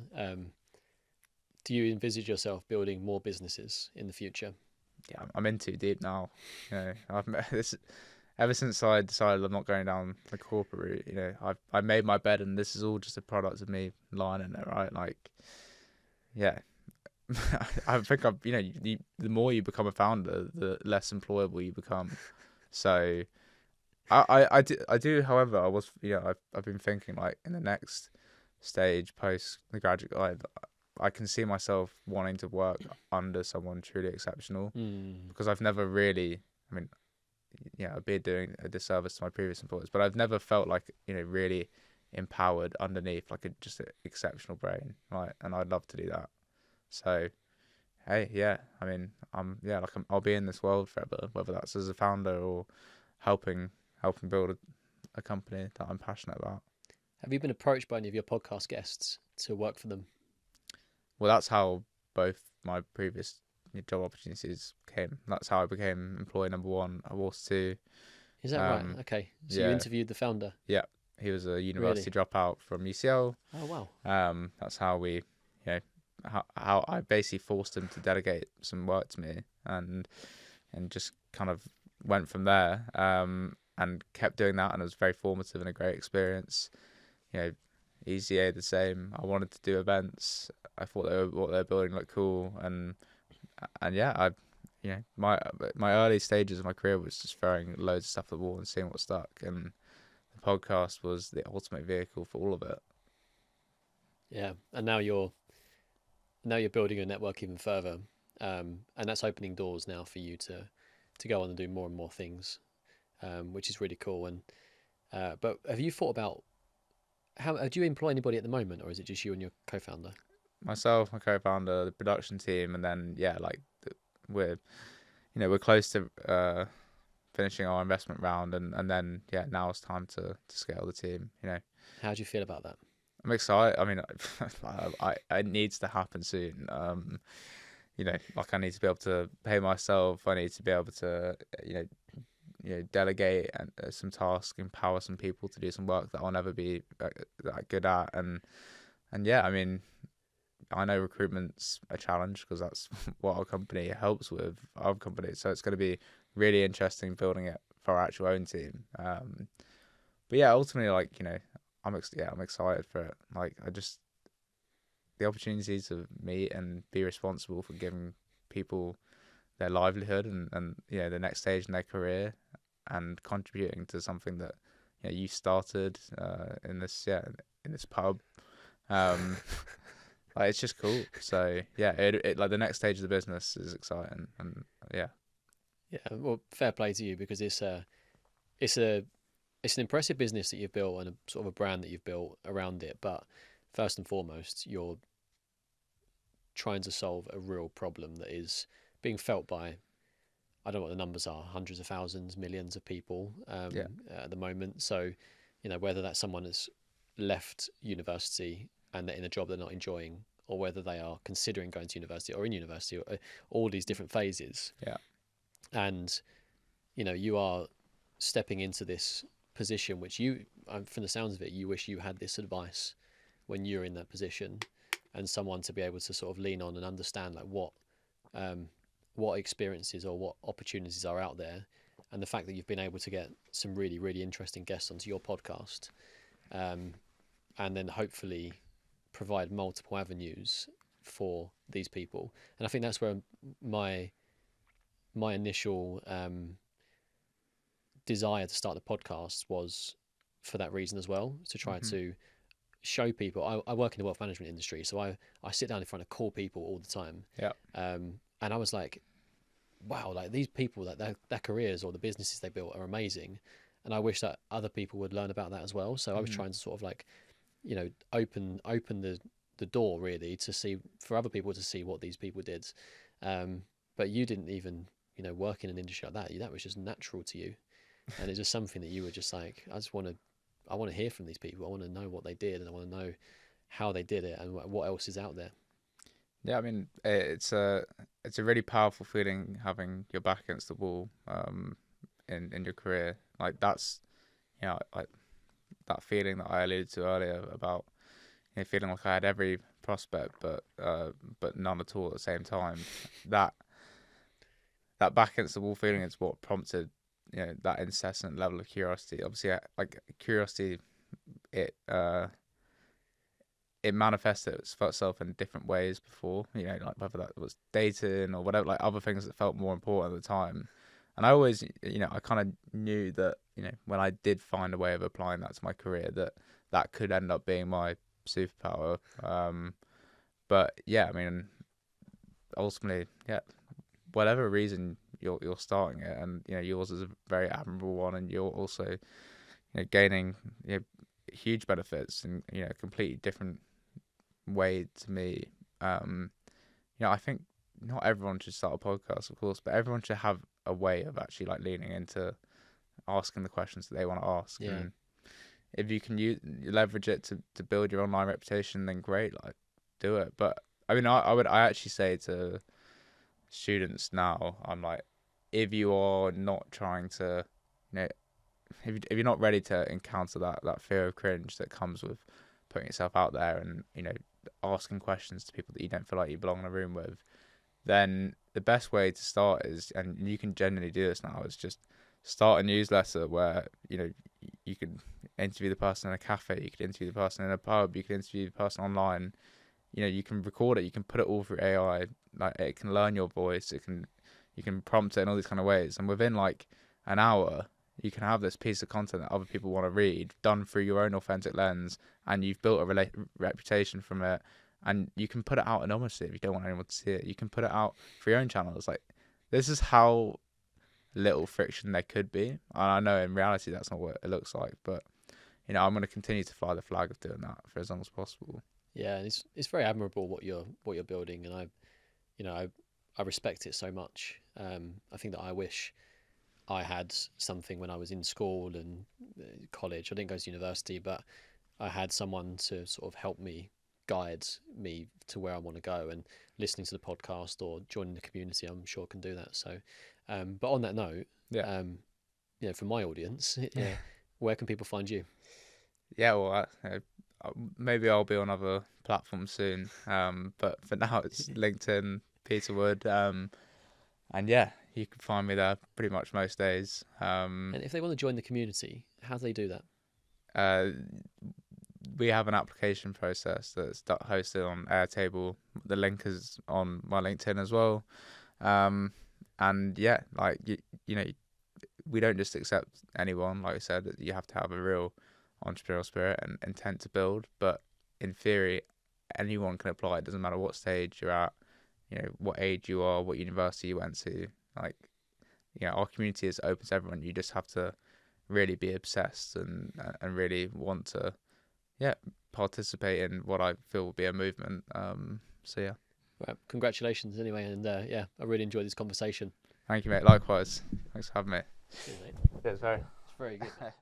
Do you envisage yourself building more businesses in the future? Yeah, I'm in too deep now. I've this ever since I decided I'm not going down the corporate route. I made my bed, and this is all just a product of me lying in it, right? Like, yeah, I think the more you become a founder, the less employable you become. So I do. However, I've been thinking, like, in the next stage post the Graduate Guide, I can see myself wanting to work under someone truly exceptional, because I've never really, I mean, I'd be doing a disservice to my previous employers, but I've never felt like, really empowered underneath like just an exceptional brain, right? And I'd love to do that. So, hey, yeah, I mean, I'll be in this world forever, whether that's as a founder or helping build a company that I'm passionate about. Have you been approached by any of your podcast guests to work for them? Well, that's how both my previous job opportunities came. That's how I became employee number one at Water 2. Is that right? Okay. So you Yeah, interviewed the founder? yeah. He was a university Really? dropout from UCL. Oh, wow. That's how we, how I basically forced him to delegate some work to me, and just kind of went from there. And kept doing that, and it was very formative and a great experience. EZA the same. I wanted to do events. I thought what they were building looked cool, and yeah, my early stages of my career was just throwing loads of stuff at the wall and seeing what stuck, and the podcast was the ultimate vehicle for all of it. Yeah. And now you're building your network even further, and that's opening doors now for you to go on and do more and more things, which is really cool. And but have you thought about how do you employ anybody at the moment, or is it just you and your co-founder? Myself, my co-founder, the production team, and then we're we're close to finishing our investment round, and then now it's time to scale the team. How do you feel about that? I'm excited. I mean, it needs to happen soon. Like I need to be able to pay myself. I need to be able to delegate and some tasks, empower some people to do some work that I'll never be that good at, and yeah, I mean, I know recruitment's a challenge because that's what our company helps with, our company. So it's going to be really interesting building it for our actual own team. But yeah, ultimately, I'm excited for it. Like, the opportunity to meet and be responsible for giving people their livelihood and the next stage in their career, and contributing to something that you started in this pub. Like, it's just cool. So yeah, it like the next stage of the business is exciting, and yeah. Yeah, well, fair play to you, because it's an impressive business that you've built, and a sort of a brand that you've built around it. But first and foremost, you're trying to solve a real problem that is being felt by, I don't know what the numbers are, hundreds of thousands, millions of people Yeah. at the moment. So, whether that's someone that's left university and they're in a job they're not enjoying, or whether they are considering going to university or in university, or all these different phases. Yeah. And, you are stepping into this position, which from the sounds of it, you wish you had this advice when you're in that position, and someone to be able to sort of lean on and understand like what experiences or what opportunities are out there. And the fact that you've been able to get some really, really interesting guests onto your podcast, and then hopefully provide multiple avenues for these people. And I think that's where my initial desire to start the podcast was, for that reason as well, to try to show people. I work in the wealth management industry, so I sit down in front of cool people all the time. Yeah. And I was like, wow, like these people, that their careers or the businesses they built are amazing, and I wish that other people would learn about that as well. So I was trying to sort of like, open the door really to see, for other people to see what these people did. But you didn't even work in an industry like that. That was just natural to you, and it's just something that you were just like, I want to hear from these people. I want to know what they did, and I want to know how they did it, and what else is out there. Yeah, I mean, it's a really powerful feeling having your back against the wall in your career. Like, that's like that feeling that I alluded to earlier about feeling like I had every prospect but none at all at the same time. That back against the wall feeling is what prompted that incessant level of curiosity. Obviously, like curiosity, it manifested itself in different ways before, like whether that was dating or whatever, like other things that felt more important at the time. And I always, I kind of knew that, when I did find a way of applying that to my career, that could end up being my superpower. But yeah, I mean, ultimately, yeah, whatever reason you're starting it, and yours is a very admirable one, and you're also gaining huge benefits in a completely different way to me. I think not everyone should start a podcast, of course, but everyone should have a way of actually like leaning into asking the questions that they want to ask. Yeah. And if you can leverage it to build your online reputation, then great, like do it. But I mean, I actually say to students now, I'm like, if you are not trying to, you know, if you're not ready to encounter that fear of cringe that comes with putting yourself out there and, you know, asking questions to people that you don't feel like you belong in a room with, then the best way to start is, and you can genuinely do this now, is just start a newsletter where, you know, you could interview the person in a cafe, you could interview the person in a pub, you could interview the person online. You know, you can record it, you can put it all through AI, like it can learn your voice, you can prompt it in all these kind of ways, and within like an hour you can have this piece of content that other people want to read, done through your own authentic lens, and you've built a reputation from it, and you can put it out anonymously if you don't want anyone to see it. You can put it out for your own channels. Like, this is how little friction there could be, and I know in reality that's not what it looks like, but you know, I'm going to continue to fly the flag of doing that for as long as possible. Yeah, and it's very admirable what you're building, and I respect it so much. I think that I wish I had something when I was in school and college. I didn't go to university, but I had someone to sort of help me, guide me to where I want to go. And listening to the podcast or joining the community, I'm sure can do that. So, but on that note, Yeah. you know, for my audience, yeah, where can people find you? Yeah, well, maybe I'll be on other platforms soon. But for now, it's LinkedIn, Peter Wood. And yeah, you can find me there pretty much most days. And if they want to join the community, how do they do that? We have an application process that's hosted on Airtable. The link is on my LinkedIn as well. And yeah, like you know, we don't just accept anyone. Like I said, you have to have a real entrepreneurial spirit and intent to build. But in theory, anyone can apply. It doesn't matter what stage you're at, you know, what age you are, what university you went to. Like, you know, our community is open to everyone. You just have to really be obsessed and really want to, yeah, participate in what I feel will be a movement. So yeah. Well, congratulations anyway, and yeah, I really enjoyed this conversation. Thank you, mate. Likewise. Thanks for having me. Cheers, mate. Cheers, very. It's very good.